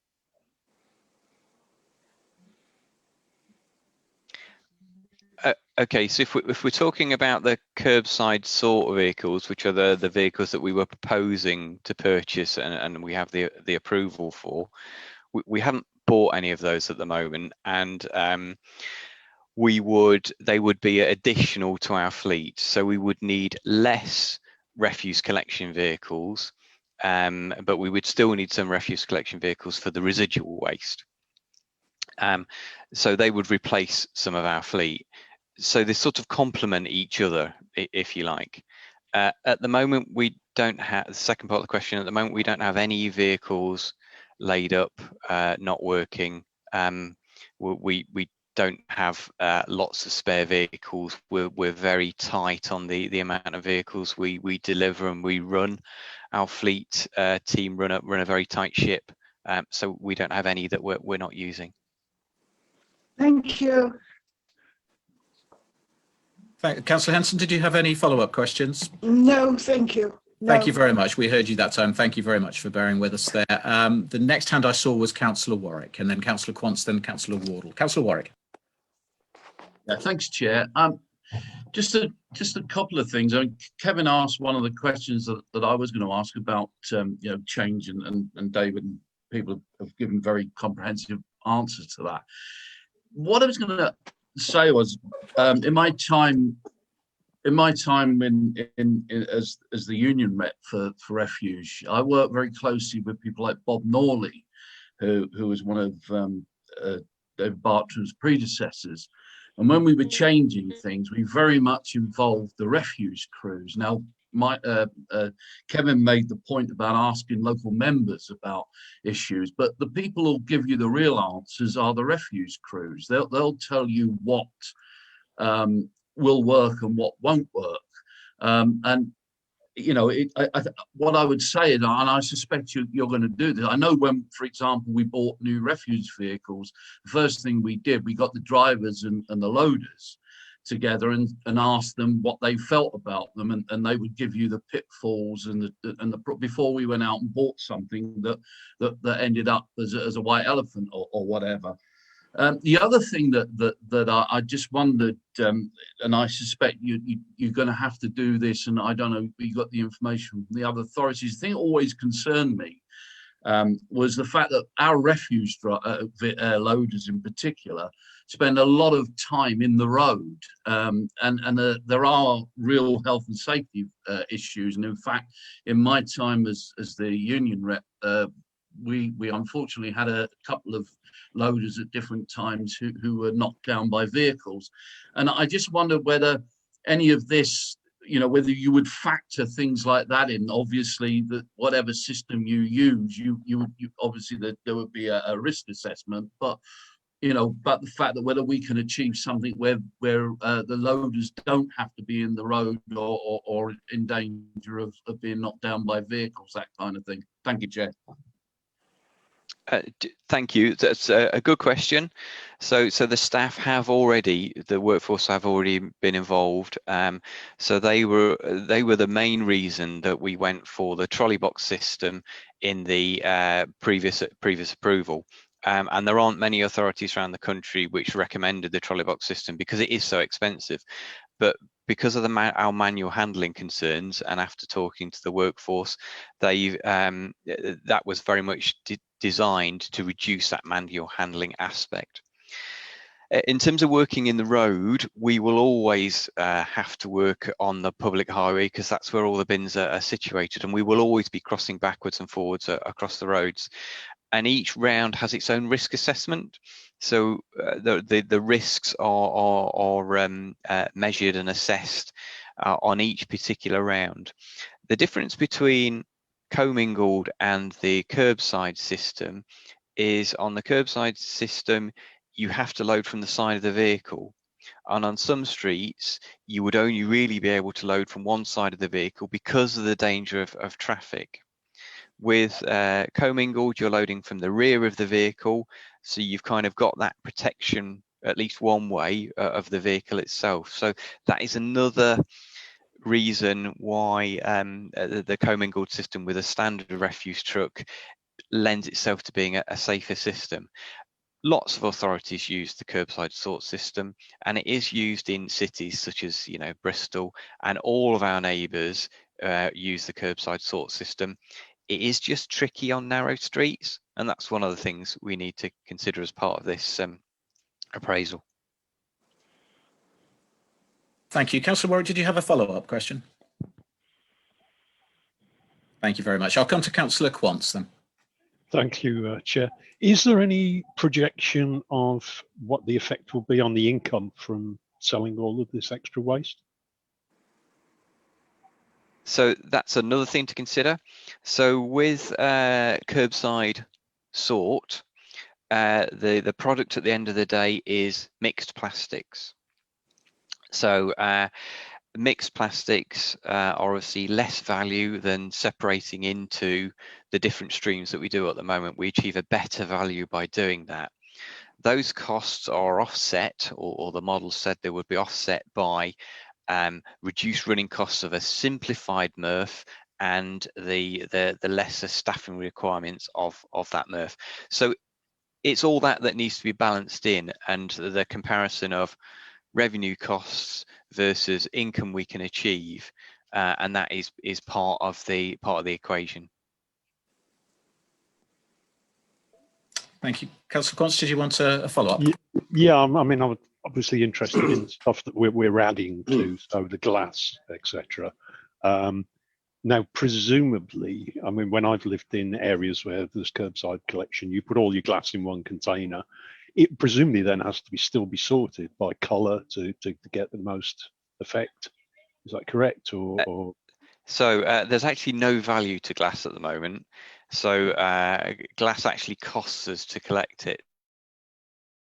[SPEAKER 6] Okay, so if we're talking about the curbside sort of vehicles, which are the vehicles that we were proposing to purchase and we have the approval for, we haven't bought any of those at the moment, and they would be additional to our fleet. So we would need less refuse collection vehicles, but we would still need some refuse collection vehicles for the residual waste. So they would replace some of our fleet. So they sort of complement each other, if you like. At the moment, we don't have, the second part of the question, at the moment, we don't have any vehicles laid up, not working. We don't have lots of spare vehicles. We're very tight on the amount of vehicles we deliver and we run. Our fleet team run a very tight ship. So we don't have any that we're not using.
[SPEAKER 2] Thank you.
[SPEAKER 1] Councillor Henson, did you have any follow-up questions?
[SPEAKER 2] No, thank you. No.
[SPEAKER 1] Thank you very much. We heard you that time. Thank you very much for bearing with us there. The next hand I saw was Councillor Warwick, and then Councillor Quance, then Councillor Wardle. Councillor Warwick.
[SPEAKER 8] Yeah, thanks, Chair. Just a couple of things. I mean, Kevin asked one of the questions that I was going to ask about, change, and David and people have given very comprehensive answers to that. What I was going to say was, in my time as the union rep for Refuge, I worked very closely with people like Bob Norley, who was one of David Bartram's predecessors. And when we were changing things, we very much involved the refuse crews. Now, Kevin made the point about asking local members about issues, but the people who'll give you the real answers are the refuse crews. They'll tell you what will work and what won't work. What I would say, and I suspect you're going to do this. I know when, for example, we bought new refuse vehicles, the first thing we did, we got the drivers and the loaders together and asked them what they felt about them, and they would give you the pitfalls and the before we went out and bought something that ended up as a white elephant or whatever. The other thing that I just wondered, and I suspect you're going to have to do this, and I don't know if you got the information from the other authorities. The thing that always concerned me was the fact that our refuse loaders in particular spend a lot of time in the road, and there are real health and safety issues. And in fact, in my time as the union rep, we unfortunately had a couple of loaders at different times who were knocked down by vehicles. And I just wonder whether any of this, whether you would factor things like that in. Obviously, that whatever system you use, you obviously there would be a risk assessment, but but the fact that whether we can achieve something where the loaders don't have to be in the road or in danger of being knocked down by vehicles, that kind of thing. Thank you, Chair.
[SPEAKER 6] Thank you. That's a good question. So the staff have already, the workforce have already been involved. So they were the main reason that we went for the trolley box system in the previous approval. And there aren't many authorities around the country which recommended the trolley box system because it is so expensive. But because of our manual handling concerns, and after talking to the workforce, that was very much designed to reduce that manual handling aspect. In terms of working in the road, we will always have to work on the public highway because that's where all the bins are situated, and we will always be crossing backwards and forwards across the roads. And each round has its own risk assessment. So the risks are measured and assessed on each particular round. The difference between commingled and the curbside system is on the curbside system, you have to load from the side of the vehicle. And on some streets, you would only really be able to load from one side of the vehicle because of the danger of traffic. With commingled, you're loading from the rear of the vehicle, so you've kind of got that protection at least one way of the vehicle itself. So that is another reason why the commingled system with a standard refuse truck lends itself to being a safer system. Lots of authorities use the curbside sort system, and it is used in cities such as Bristol, and all of our neighbours use the curbside sort system. It is just tricky on narrow streets, and that's one of the things we need to consider as part of this appraisal.
[SPEAKER 1] Thank you. Councillor Warwick, did you have a follow-up question? Thank you very much. I'll come to Councillor Quance then.
[SPEAKER 9] Thank you, Chair. Is there any projection of what the effect will be on the income from selling all of this extra waste?
[SPEAKER 6] So that's another thing to consider. So with curbside sort, the product at the end of the day is mixed plastics. So mixed plastics are obviously less value than separating into the different streams that we do at the moment. We achieve a better value by doing that. Those costs are offset, or the model said they would be offset by reduced running costs of a simplified MRF and the lesser staffing requirements of that MRF. So it's all that needs to be balanced in, and the comparison of revenue costs versus income we can achieve, and that is part of the equation.
[SPEAKER 1] Thank you. Councillor Quance, did you want a follow-up?
[SPEAKER 9] Yeah, I mean, I'm obviously interested in stuff that we're adding to, so the glass, etc. Now, presumably, I mean, when I've lived in areas where there's curbside collection, you put all your glass in one container. It presumably then has to still be sorted by colour to get the most effect. Is that correct? Or
[SPEAKER 6] So there's actually no value to glass at the moment. So glass actually costs us to collect it.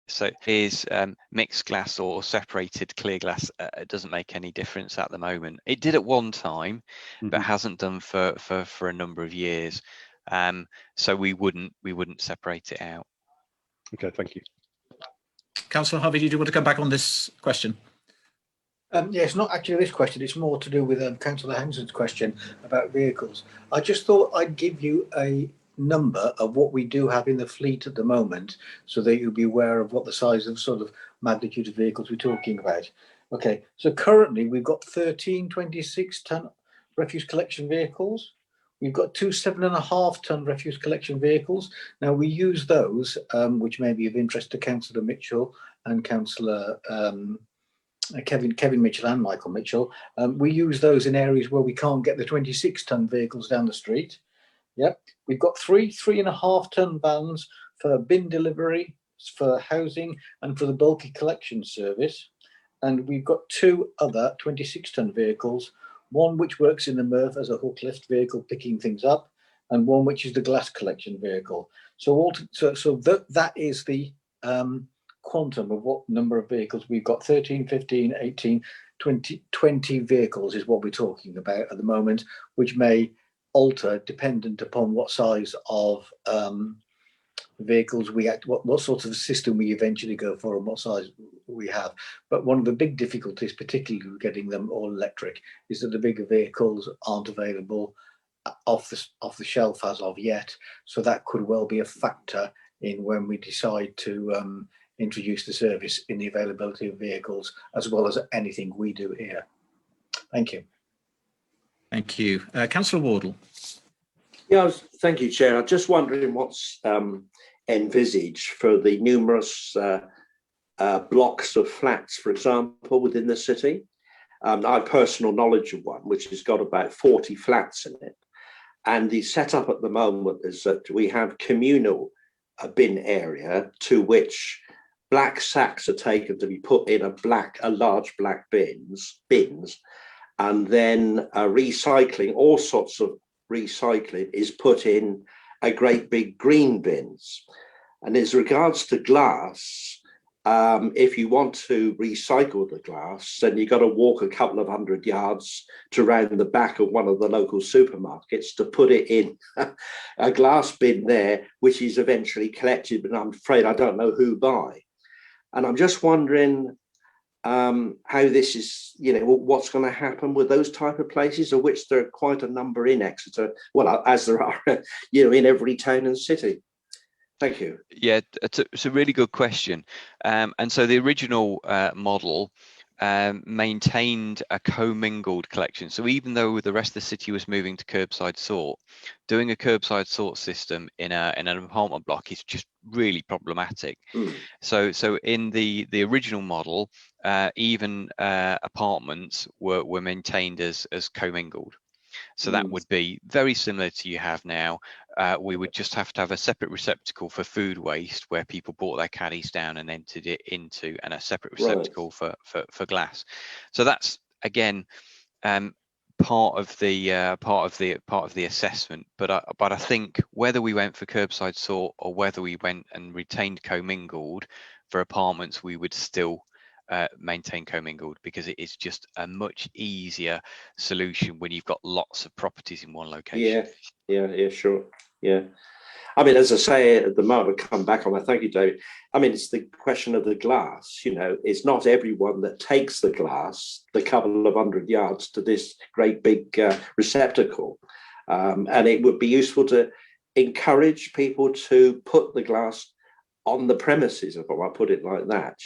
[SPEAKER 6] So is mixed glass or separated clear glass, it doesn't make any difference at the moment. It did at one time, but hasn't done for a number of years. So we wouldn't separate it out.
[SPEAKER 9] Okay, thank you.
[SPEAKER 1] Councillor Harvey, did you want to come back on this question?
[SPEAKER 4] Yeah, it's not actually this question. It's more to do with Councillor Henson's question about vehicles. I just thought I'd give you a number of what we do have in the fleet at the moment, so that you'll be aware of what the size of sort of magnitude of vehicles we're talking about. Okay, so currently we've got 13 26-ton refuse collection vehicles. We've got two 7.5-ton refuse collection vehicles. Now we use those, which may be of interest to Councillor Mitchell and Councillor Kevin Mitchell and Michael Mitchell. We use those in areas where we can't get the 26-ton vehicles down the street. Yep. We've got three 3.5-ton vans for bin delivery, for housing, and for the bulky collection service. And we've got two other 26-ton vehicles, one which works in the MRF as a hook lift vehicle picking things up, and one which is the glass collection vehicle. So that is the quantum of what number of vehicles we've got. 13, 15, 18, 20 vehicles is what we're talking about at the moment, which may alter dependent upon what size of vehicles what sort of system we eventually go for and what size we have. But one of the big difficulties, particularly with getting them all electric, is that the bigger vehicles aren't available off the shelf as of yet. So that could well be a factor in when we decide to introduce the service in the availability of vehicles, as well as anything we do here. Thank you.
[SPEAKER 1] Thank you. Councillor Wardle.
[SPEAKER 10] Yeah, thank you, Chair. I'm just wondering what's envisaged for the numerous blocks of flats, for example, within the city. I have personal knowledge of one which has got about 40 flats in it. And the setup at the moment is that we have communal bin area to which black sacks are taken to be put in a large black bins, and then recycling, all sorts of recycling is put in a great big green bins. And as regards to glass, if you want to recycle the glass, then you've got to walk a couple of 100 yards to round the back of one of the local supermarkets to put it in a glass bin there, which is eventually collected, but I'm afraid I don't know who by. And I'm just wondering how this is, what's going to happen with those type of places, of which there are quite a number in Exeter, well, as there are, in every town and city. Thank you.
[SPEAKER 6] Yeah, it's a really good question. And so the original model maintained a commingled collection. So even though the rest of the city was moving to curbside sort, doing a curbside sort system in an apartment block is just really problematic. So in the original model, even apartments were maintained as commingled. So that would be very similar to you have now. We would just have to have a separate receptacle for food waste where people brought their caddies down and emptied it into, and a separate receptacle for glass. So that's again part of the assessment. But I think whether we went for curbside sort or whether we went and retained commingled for apartments, we would still maintain commingled, because it is just a much easier solution when you've got lots of properties in one location.
[SPEAKER 10] Yeah, sure. Yeah. I mean, as I say at the moment, I'll come back on that. Thank you, David. I mean, it's the question of the glass. It's not everyone that takes the glass the couple of 100 yards to this great big receptacle. And it would be useful to encourage people to put the glass on the premises, if I put it like that,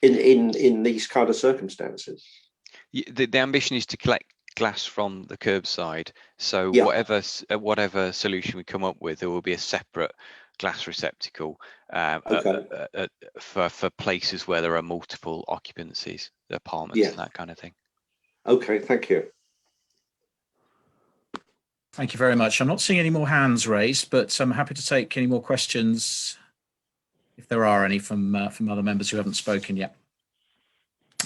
[SPEAKER 10] in these kind of circumstances.
[SPEAKER 6] The ambition is to collect glass from the curbside. So whatever solution we come up with, there will be a separate glass receptacle for places where there are multiple occupancies, the apartments and that kind of thing.
[SPEAKER 10] Okay, thank you.
[SPEAKER 1] Thank you very much. I'm not seeing any more hands raised, but I'm happy to take any more questions if there are any from other members who haven't spoken yet.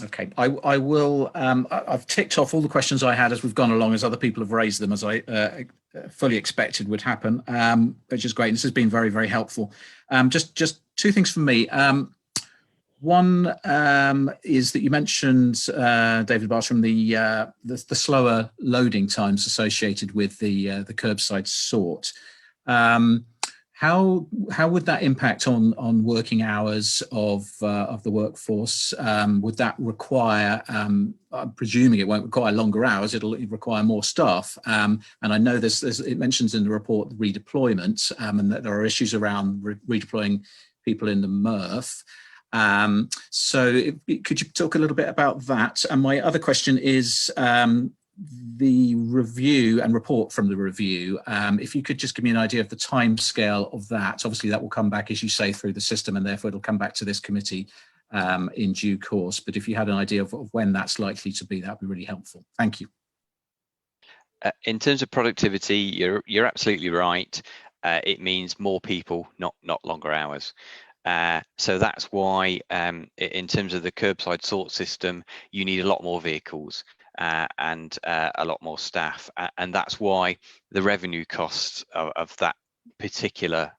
[SPEAKER 1] Okay, I will. I've ticked off all the questions I had as we've gone along, as other people have raised them, as I fully expected would happen, which is great. This has been very, very helpful. Just two things from me. One is that you mentioned, David Bartram, the slower loading times associated with the curbside sort. How would that impact on working hours of the workforce? Would that require, I'm presuming it won't require longer hours, it'll require more staff. And I know it mentions in the report redeployment, and that there are issues around redeploying people in the MRF. So could you talk a little bit about that? And my other question is, the review and report from the review, if you could just give me an idea of the time scale of that. Obviously that will come back, as you say, through the system, and therefore it'll come back to this committee in due course. But if you had an idea of when that's likely to be, that'd be really helpful. Thank you.
[SPEAKER 6] In terms of productivity, you're absolutely right. It means more people, not longer hours. So that's why, in terms of the curbside sort system, you need a lot more vehicles and a lot more staff, and that's why the revenue costs of that particular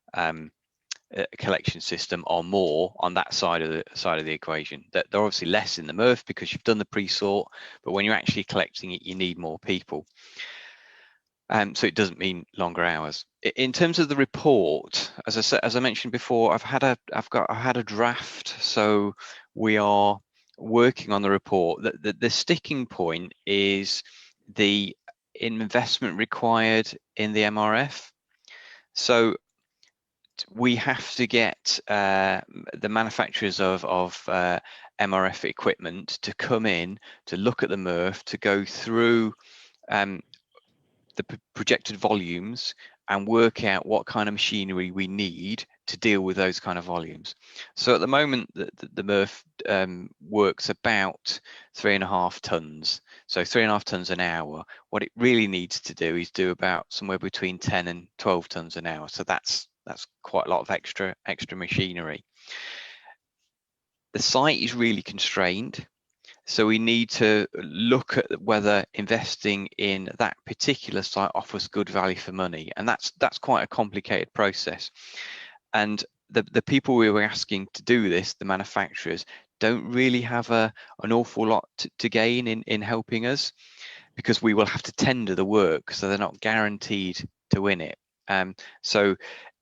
[SPEAKER 6] collection system are more on that side of the equation. That they're obviously less in the MRF because you've done the pre-sort, but when you're actually collecting it, you need more people. So it doesn't mean longer hours. In terms of the report, as I mentioned before, I've had a draft, so we are working on the report. The sticking point is the investment required in the MRF. So we have to get the manufacturers of MRF equipment to come in to look at the MRF, to go through the projected volumes and work out what kind of machinery we need to deal with those kind of volumes. So at the moment, the MRF works about 3.5 tons. So 3.5 tons an hour. What it really needs to do is do about somewhere between 10 and 12 tons an hour. So that's quite a lot of extra machinery. The site is really constrained. So we need to look at whether investing in that particular site offers good value for money, and that's quite a complicated process. And the people we were asking to do this, the manufacturers, don't really have an awful lot to gain in helping us, because we will have to tender the work, so they're not guaranteed to win it. So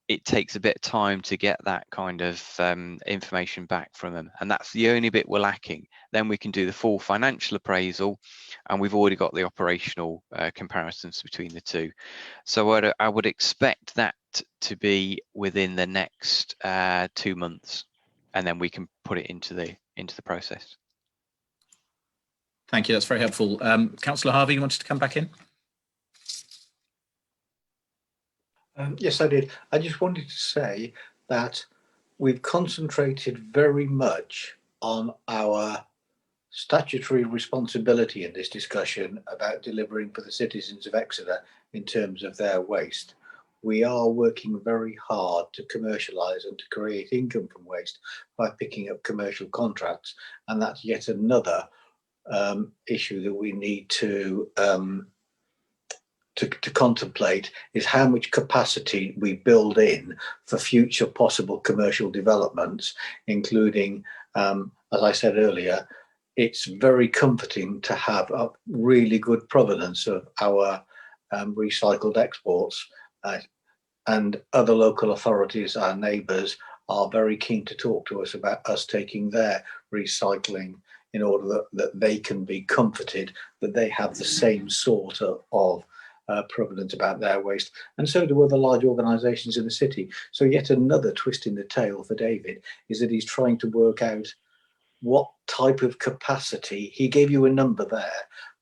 [SPEAKER 6] it takes a bit of time to get that kind of information back from them, and that's the only bit we're lacking. Then we can do the full financial appraisal, and we've already got the operational comparisons between the two. So I would expect that to be within the next 2 months, and then we can put it into the process.
[SPEAKER 1] Thank you, that's very helpful. Councillor Harvey, you wanted to come back in?
[SPEAKER 4] Yes, I did. I just wanted to say that we've concentrated very much on our statutory responsibility in this discussion about delivering for the citizens of Exeter in terms of their waste. We are working very hard to commercialise and to create income from waste by picking up commercial contracts, and that's yet another issue that we need to contemplate, is how much capacity we build in for future possible commercial developments, including, as I said earlier, it's very comforting to have a really good provenance of our recycled exports, and other local authorities, our neighbours, are very keen to talk to us about us taking their recycling in order that they can be comforted that they have the same sort of provenance about their waste, and so do other large organisations in the city. So yet another twist in the tail for David is that he's trying to work out what type of capacity. He gave you a number there,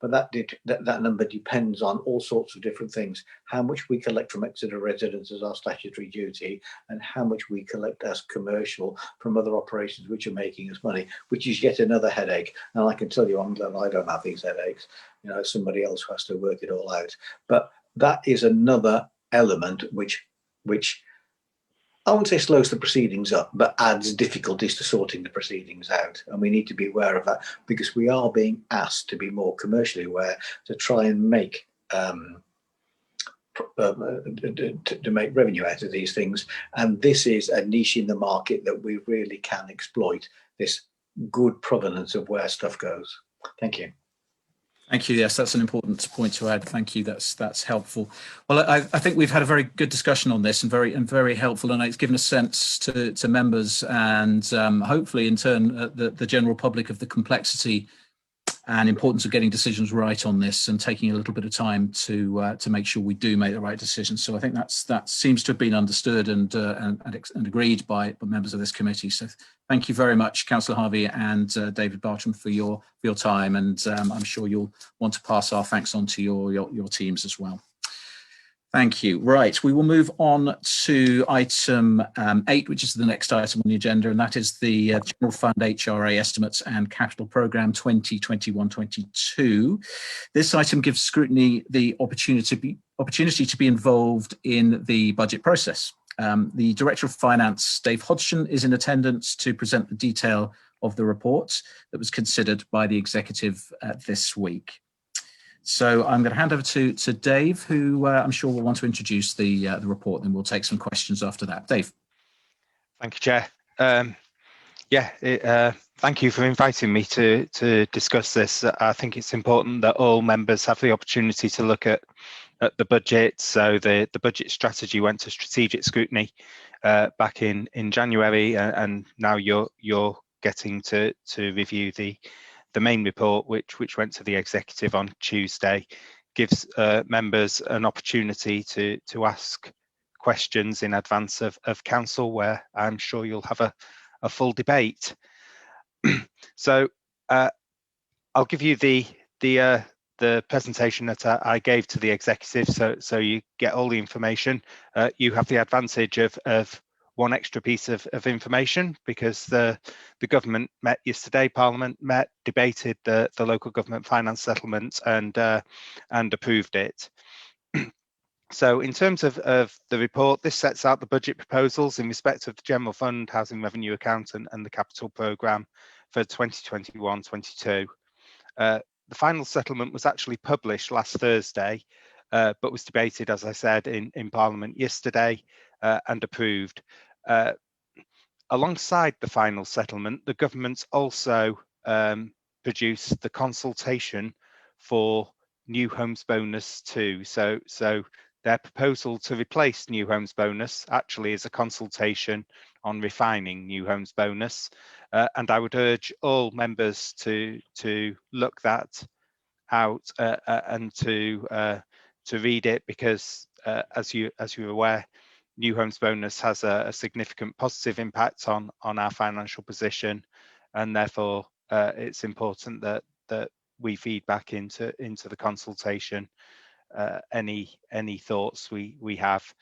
[SPEAKER 4] but that number depends on all sorts of different things. How much we collect from Exeter residents as our statutory duty, and how much we collect as commercial from other operations which are making us money, which is yet another headache. And I can tell you, I'm glad I don't have these headaches. You know, it's somebody else who has to work it all out. But that is another element which I won't say slows the proceedings up, but adds difficulties to sorting the proceedings out. And we need to be aware of that, because we are being asked to be more commercially aware, to try and make to make revenue out of these things. And this is a niche in the market that we really can exploit, this good provenance of where stuff goes. Thank you.
[SPEAKER 1] Thank you. Yes, that's an important point to add. Thank you. That's helpful. Well, I think we've had a very good discussion on this, and very helpful, and it's given a sense to members and hopefully in turn the general public of the complexity and importance of getting decisions right on this and taking a little bit of time to make sure we do make the right decisions. So I think that seems to have been understood and agreed by members of this committee. So thank you very much, Councillor Harvey and David Bartram, for your time, and I'm sure you'll want to pass our thanks on to your teams as well. Thank you. Right, we will move on to item 8, which is the next item on the agenda, and that is the General Fund HRA Estimates and Capital Programme 2021-22. This item gives Scrutiny the opportunity to be involved in the budget process. The Director of Finance, Dave Hodgson, is in attendance to present the detail of the report that was considered by the Executive this week. So I'm going to hand over to Dave, who I'm sure will want to introduce the report, and we'll take some questions after that. Dave.
[SPEAKER 11] Thank you, Chair. Thank you for inviting me to discuss this. I think it's important that all members have the opportunity to look at the budget. So the budget strategy went to strategic scrutiny back in January, and now you're getting to review the main report, which went to the Executive on Tuesday. Gives members an opportunity to ask questions in advance of Council, where I'm sure you'll have a full debate. So I'll give you the presentation that I gave to the Executive, so you get all the information. You have the advantage of one extra piece of information, because the government met yesterday. Parliament met, debated the local government finance settlement, and approved it. So in terms of the report, this sets out the budget proposals in respect of the General Fund, Housing Revenue Account and the Capital Programme for 2021-22. The final settlement was actually published last Thursday, but was debated, as I said, in Parliament yesterday and approved. Alongside the final settlement, the government also produced the consultation for New Homes Bonus 2. So their proposal to replace New Homes Bonus actually is a consultation on refining New Homes Bonus, and I would urge all members to look that out and to read it, because as you're aware, New Homes Bonus has a significant positive impact on our financial position, and therefore it's important that we feed back into the consultation any thoughts we have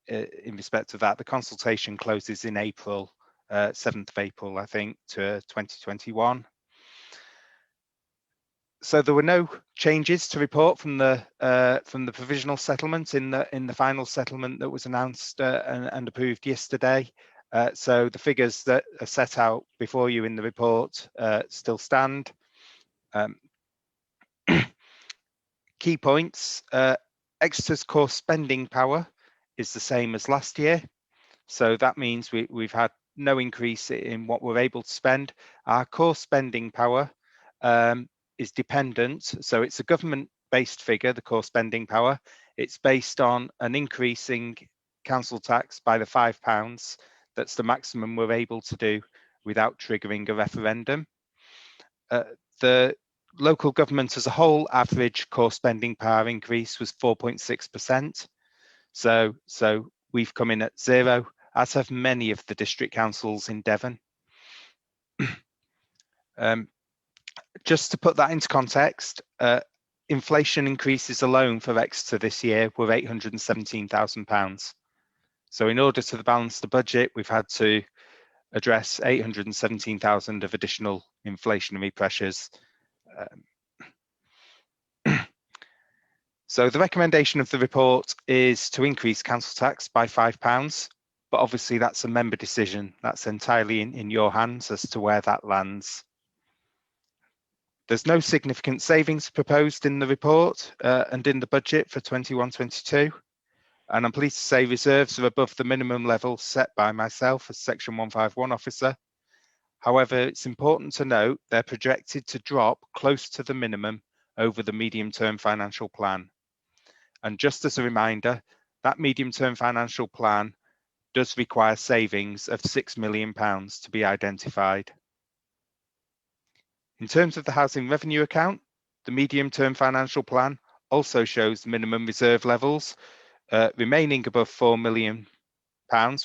[SPEAKER 11] in respect of that. The consultation closes in April, 7th of April, I think, to 2021. So there were no changes to report from the provisional settlement in the final settlement that was announced and approved yesterday. So the figures that are set out before you in the report still stand. Key points: Exeter's core spending power is the same as last year, so that means we've had no increase in what we're able to spend. Our core spending power is dependent, so it's a government-based figure, the core spending power. It's based on an increasing council tax by the £5. That's the maximum we're able to do without triggering a referendum. The local government as a whole average core spending power increase was 4.6%. So we've come in at 0, as have many of the district councils in Devon. Just to put that into context, inflation increases alone for Exeter this year were £817,000. So in order to balance the budget, we've had to address 817,000 of additional inflationary pressures. So the recommendation of the report is to increase council tax by £5, but obviously that's a member decision. That's entirely in your hands as to where that lands. There's no significant savings proposed in the report and in the budget for 21-22. And I'm pleased to say reserves are above the minimum level set by myself as Section 151 officer. However, it's important to note they're projected to drop close to the minimum over the medium-term financial plan. And just as a reminder, that medium-term financial plan does require savings of £6 million to be identified. In terms of the housing revenue account, the medium-term financial plan also shows minimum reserve levels remaining above £4 million,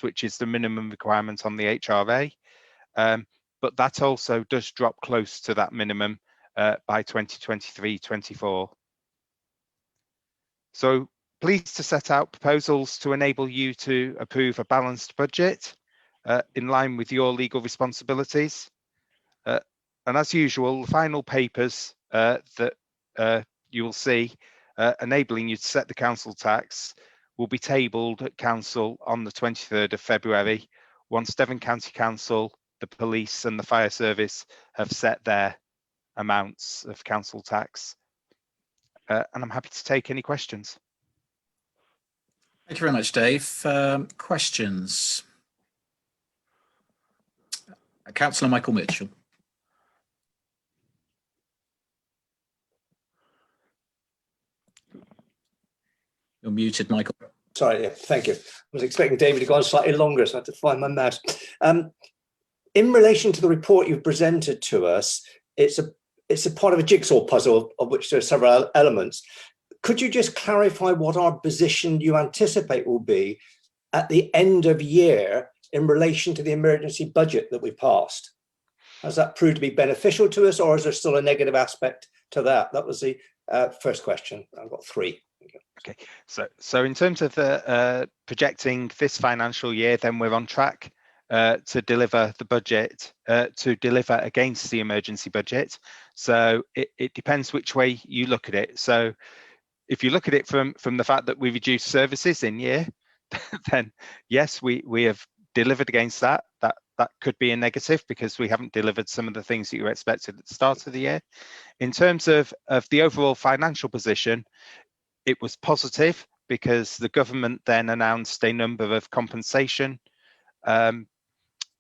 [SPEAKER 11] which is the minimum requirement on the HRA. But that also does drop close to that minimum by 2023-24. So pleased to set out proposals to enable you to approve a balanced budget in line with your legal responsibilities. And as usual, the final papers that you will see enabling you to set the council tax will be tabled at council on the 23rd of February once Devon County Council, the police and the fire service have set their amounts of council tax. And I'm happy to take any questions.
[SPEAKER 1] Thank you very much, Dave. Questions? Councillor Michael Mitchell. You're muted, Michael.
[SPEAKER 5] Sorry, yeah, thank you. I was expecting David to go on slightly longer, so I had to find my mouse. In relation to the report you've presented to us, it's a part of a jigsaw puzzle of which there are several elements. Could you just clarify what our position you anticipate will be at the end of year in relation to the emergency budget that we passed? Has that proved to be beneficial to us, or is there still a negative aspect to that? That was the first question. I've got three.
[SPEAKER 11] Okay, so in terms of the projecting this financial year, then we're on track to deliver the budget, to deliver against the emergency budget. So it depends which way you look at it. So if you look at it from the fact that we reduced services in year, then yes, we have delivered against that. That could be a negative because we haven't delivered some of the things that you expected at the start of the year. In terms of the overall financial position, it was positive because the government then announced a number of compensation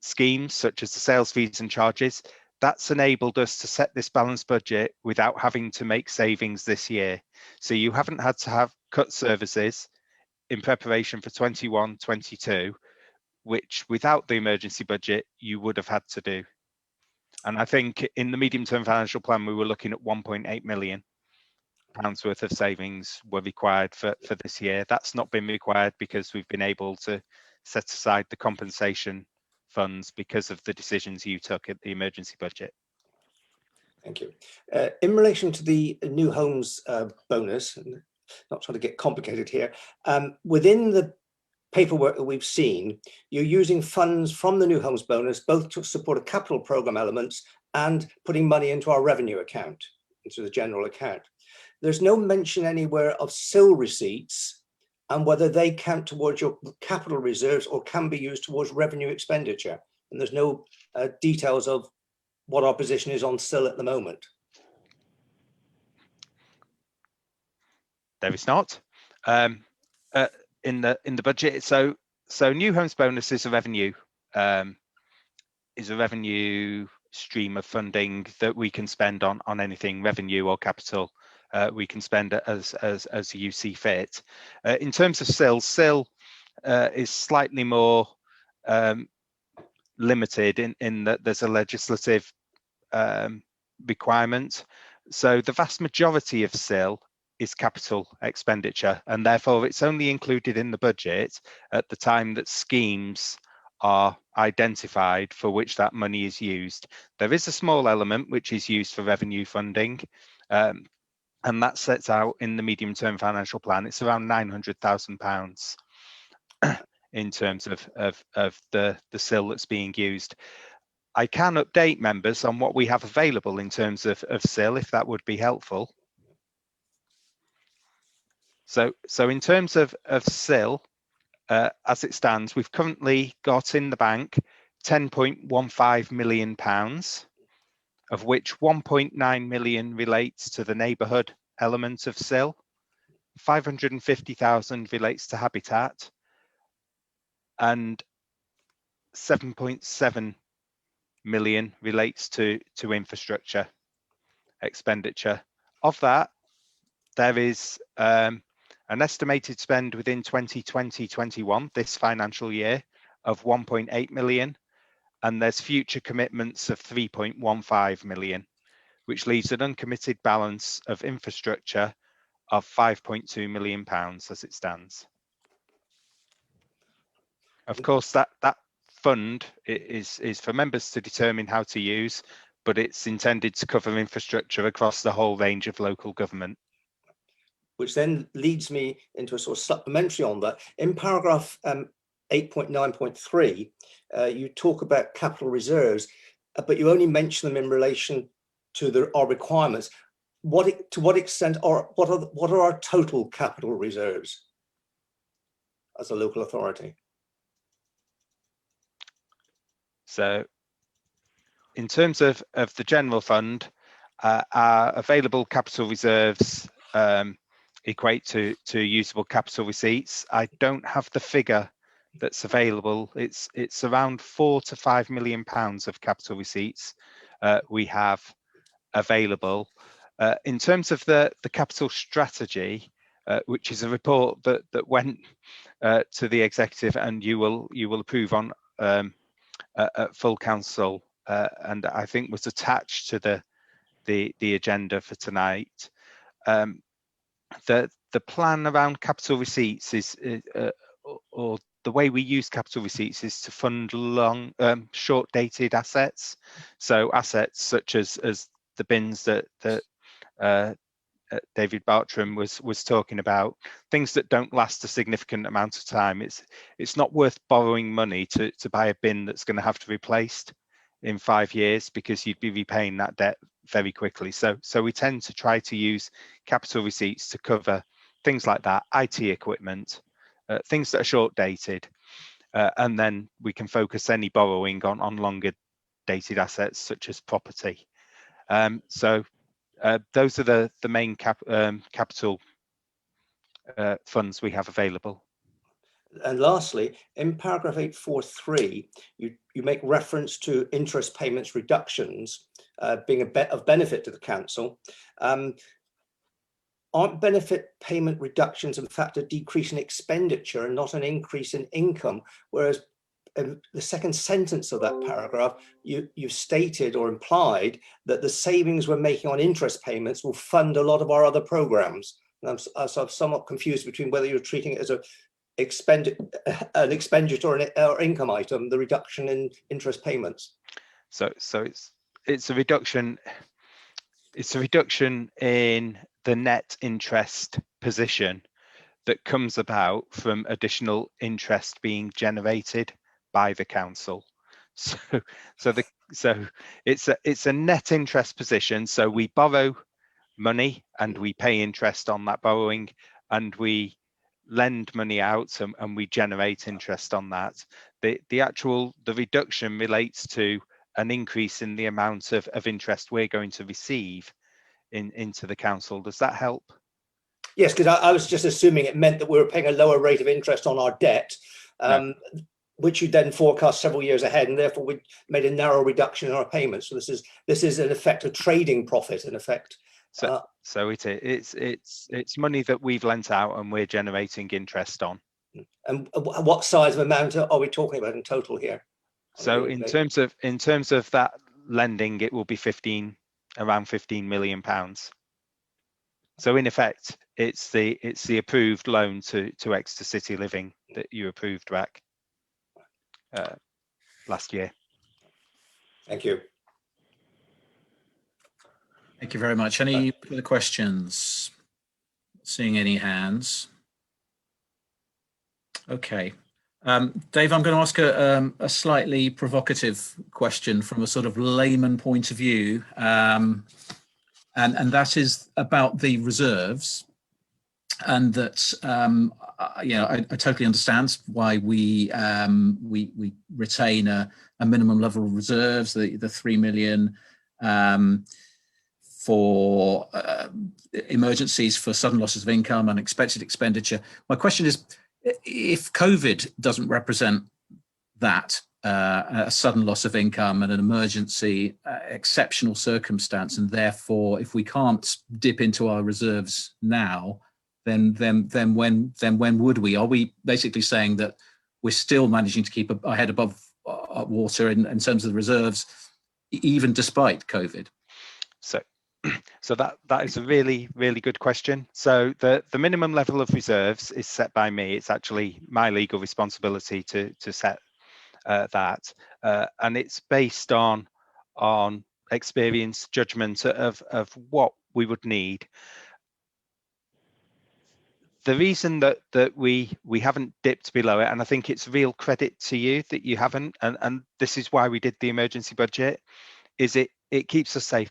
[SPEAKER 11] schemes, such as the sales fees and charges. That's enabled us to set this balanced budget without having to make savings this year. So you haven't had to have cut services in preparation for 21-22, which without the emergency budget, you would have had to do. And I think in the medium-term financial plan, we were looking at £1.8 million worth of savings were required for this year. That's not been required because we've been able to set aside the compensation funds because of the decisions you took at the emergency budget.
[SPEAKER 5] Thank you. In relation to the new homes bonus, not trying to get complicated here, within the paperwork that we've seen, you're using funds from the new homes bonus both to support a capital program elements and putting money into our revenue account, into the general account. There's no mention anywhere of SIL receipts and whether they count towards your capital reserves or can be used towards revenue expenditure. And there's no details of what our position is on SIL at the moment.
[SPEAKER 11] There is not. In the budget, so new homes bonus is a revenue stream of funding that we can spend on anything revenue or capital. We can spend it as you see fit. In terms of SIL is slightly more limited in that there's a legislative requirement. So the vast majority of SIL is capital expenditure, and therefore it's only included in the budget at the time that schemes are identified for which that money is used. There is a small element which is used for revenue funding, and that sets out in the medium-term financial plan. It's around £900,000 in terms of the SIL that's being used. I can update members on what we have available in terms of SIL, if that would be helpful. So in terms of SIL, as it stands, we've currently got in the bank £10.15 million, of which 1.9 million relates to the neighbourhood element of SIL, 550,000 relates to habitat, and 7.7 million relates to infrastructure expenditure. Of that, there is an estimated spend within 2020-21, this financial year, of 1.8 million, and there's future commitments of 3.15 million. which leaves an uncommitted balance of infrastructure of £5.2 million as it stands. Of course, that fund is for members to determine how to use, but it's intended to cover infrastructure across the whole range of local government.
[SPEAKER 5] Which then leads me into a sort of supplementary on that. In paragraph 8.9.3, you talk about capital reserves, but you only mention them in relation to our requirements. To what extent what are our total capital reserves as a local authority?
[SPEAKER 11] So in terms of the general fund, our available capital reserves equate to usable capital receipts. I don't have the figure that's available. It's around £4 to £5 million of capital receipts we have available. In terms of the capital strategy, which is a report that went to the executive and you will approve on at full council, and I think was attached to the agenda for tonight. The plan around capital receipts is, or the way we use capital receipts is to fund long, short-dated assets. So assets such as the bins that David Bartram was talking about, things that don't last a significant amount of time. It's not worth borrowing money to buy a bin that's going to have to be replaced in 5 years, because you'd be repaying that debt very quickly. So we tend to try to use capital receipts to cover things like that, IT equipment, things that are short dated, and then we can focus any borrowing on longer dated assets such as property. Those are the main capital funds we have available.
[SPEAKER 5] And lastly, in paragraph 8.4.3, you make reference to interest payments reductions being of benefit to the council. Aren't benefit payment reductions in fact a decrease in expenditure and not an increase in income? Whereas in the second sentence of that paragraph, you've stated or implied that the savings we're making on interest payments will fund a lot of our other programs. And I'm somewhat confused between whether you're treating it as an expenditure or income item, the reduction in interest payments.
[SPEAKER 11] So it's a reduction. It's a reduction in the net interest position that comes about from additional interest being generated by the council. So it's a net interest position. So we borrow money and we pay interest on that borrowing, and we lend money out and we generate interest on that. The reduction relates to an increase in the amount of interest we're going to receive into the council. Does that help?
[SPEAKER 5] Yes, because I was just assuming it meant that we were paying a lower rate of interest on our debt,
[SPEAKER 11] No.
[SPEAKER 5] which you then forecast several years ahead, and therefore we made a narrow reduction in our payments. So this is in effect a trading profit in effect.
[SPEAKER 11] So it's money that we've lent out and we're generating interest on.
[SPEAKER 5] And what size of amount are we talking about in total here?
[SPEAKER 11] So in terms of that lending, it will be around £15 million. So in effect, it's the approved loan to Exeter City Living that you approved back last year.
[SPEAKER 5] Thank you.
[SPEAKER 1] Thank you very much. Any further questions? Seeing any hands? Okay. Dave, I'm going to ask a slightly provocative question from a sort of layman point of view, and that is about the reserves. And that I totally understand why we retain a minimum level of reserves, the 3 million for emergencies, for sudden losses of income, unexpected expenditure. My question is, if COVID doesn't represent that, a sudden loss of income and an emergency, exceptional circumstance, and therefore if we can't dip into our reserves now, then when would we? Are we basically saying that we're still managing to keep our head above water in terms of the reserves, even despite COVID?
[SPEAKER 11] So that is a really, really good question. So the minimum level of reserves is set by me. It's actually my legal responsibility to set that, and it's based on experience, judgment of what we would need. The reason that we haven't dipped below it, and I think it's real credit to you that you haven't, and this is why we did the emergency budget, is it keeps us safe.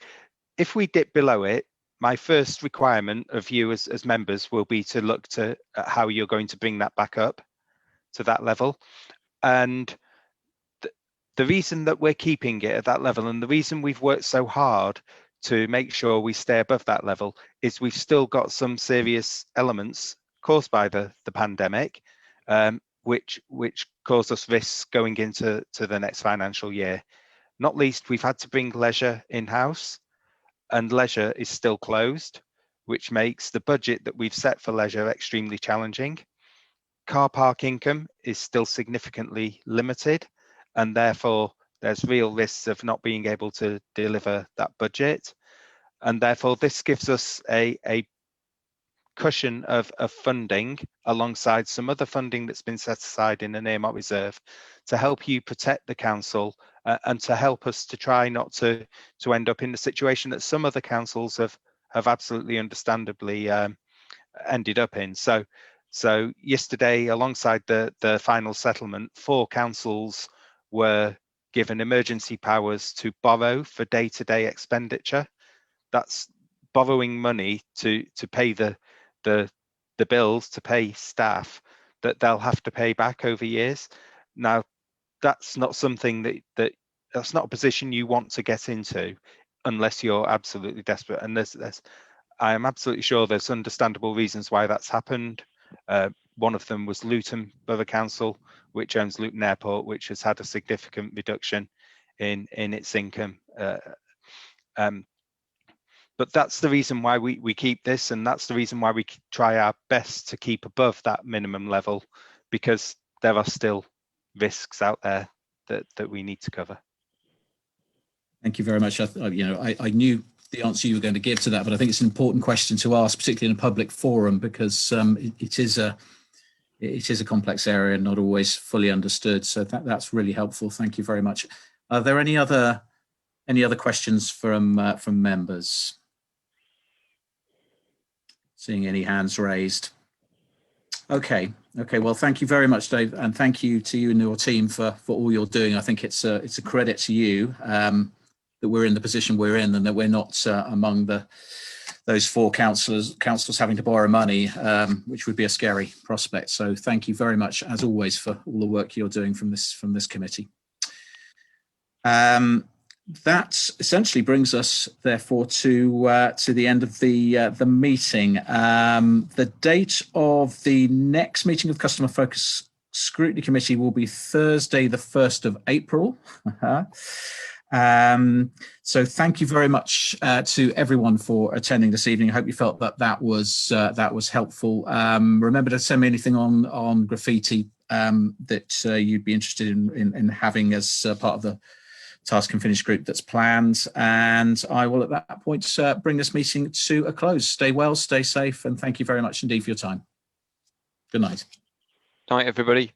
[SPEAKER 11] If we dip below it, my first requirement of you as members will be to look to how you're going to bring that back up to that level. And the reason that we're keeping it at that level, and the reason we've worked so hard to make sure we stay above that level, is we've still got some serious elements caused by the pandemic, which cause us risks going into the next financial year. Not least, we've had to bring leisure in-house, and leisure is still closed, which makes the budget that we've set for leisure extremely challenging. Car park income is still significantly limited, and therefore there's real risks of not being able to deliver that budget. And therefore this gives us a cushion of funding alongside some other funding that's been set aside in an earmark reserve to help you protect the council, and to help us to try not to end up in the situation that some other councils have absolutely understandably ended up in. So yesterday, alongside the final settlement, 4 councils were given emergency powers to borrow for day-to-day expenditure. That's borrowing money to pay the bills, to pay staff that they'll have to pay back over years. Now, that's not something that's not a position you want to get into unless you're absolutely desperate. And I am absolutely sure there's understandable reasons why that's happened. One of them was Luton Borough Council, which owns Luton Airport, which has had a significant reduction in its income. But that's the reason why we keep this, and that's the reason why we try our best to keep above that minimum level, because there are still risks out there that we need to cover.
[SPEAKER 1] Thank you very much. I knew the answer you were going to give to that, but I think it's an important question to ask, particularly in a public forum, because it is a complex area and not always fully understood. So that's really helpful. Thank you very much. Are there any other questions from members? Seeing any hands raised. Okay. Well, thank you very much, Dave, and thank you to you and your team for all you're doing. I think it's a credit to you that we're in the position we're in, and that we're not among those 4 councillors having to borrow money, which would be a scary prospect. So thank you very much, as always, for all the work you're doing from this committee. That essentially brings us, therefore, to the end of the meeting. The date of the next meeting of Customer Focus Scrutiny Committee will be Thursday, the 1st of April. So thank you very much to everyone for attending this evening. I hope you felt that was helpful. Remember to send me anything on graffiti that you'd be interested in having as part of the Task and Finish group that's planned. And I will at that point bring this meeting to a close. Stay well, stay safe, and thank you very much indeed for your time. Good night.
[SPEAKER 6] Night, everybody.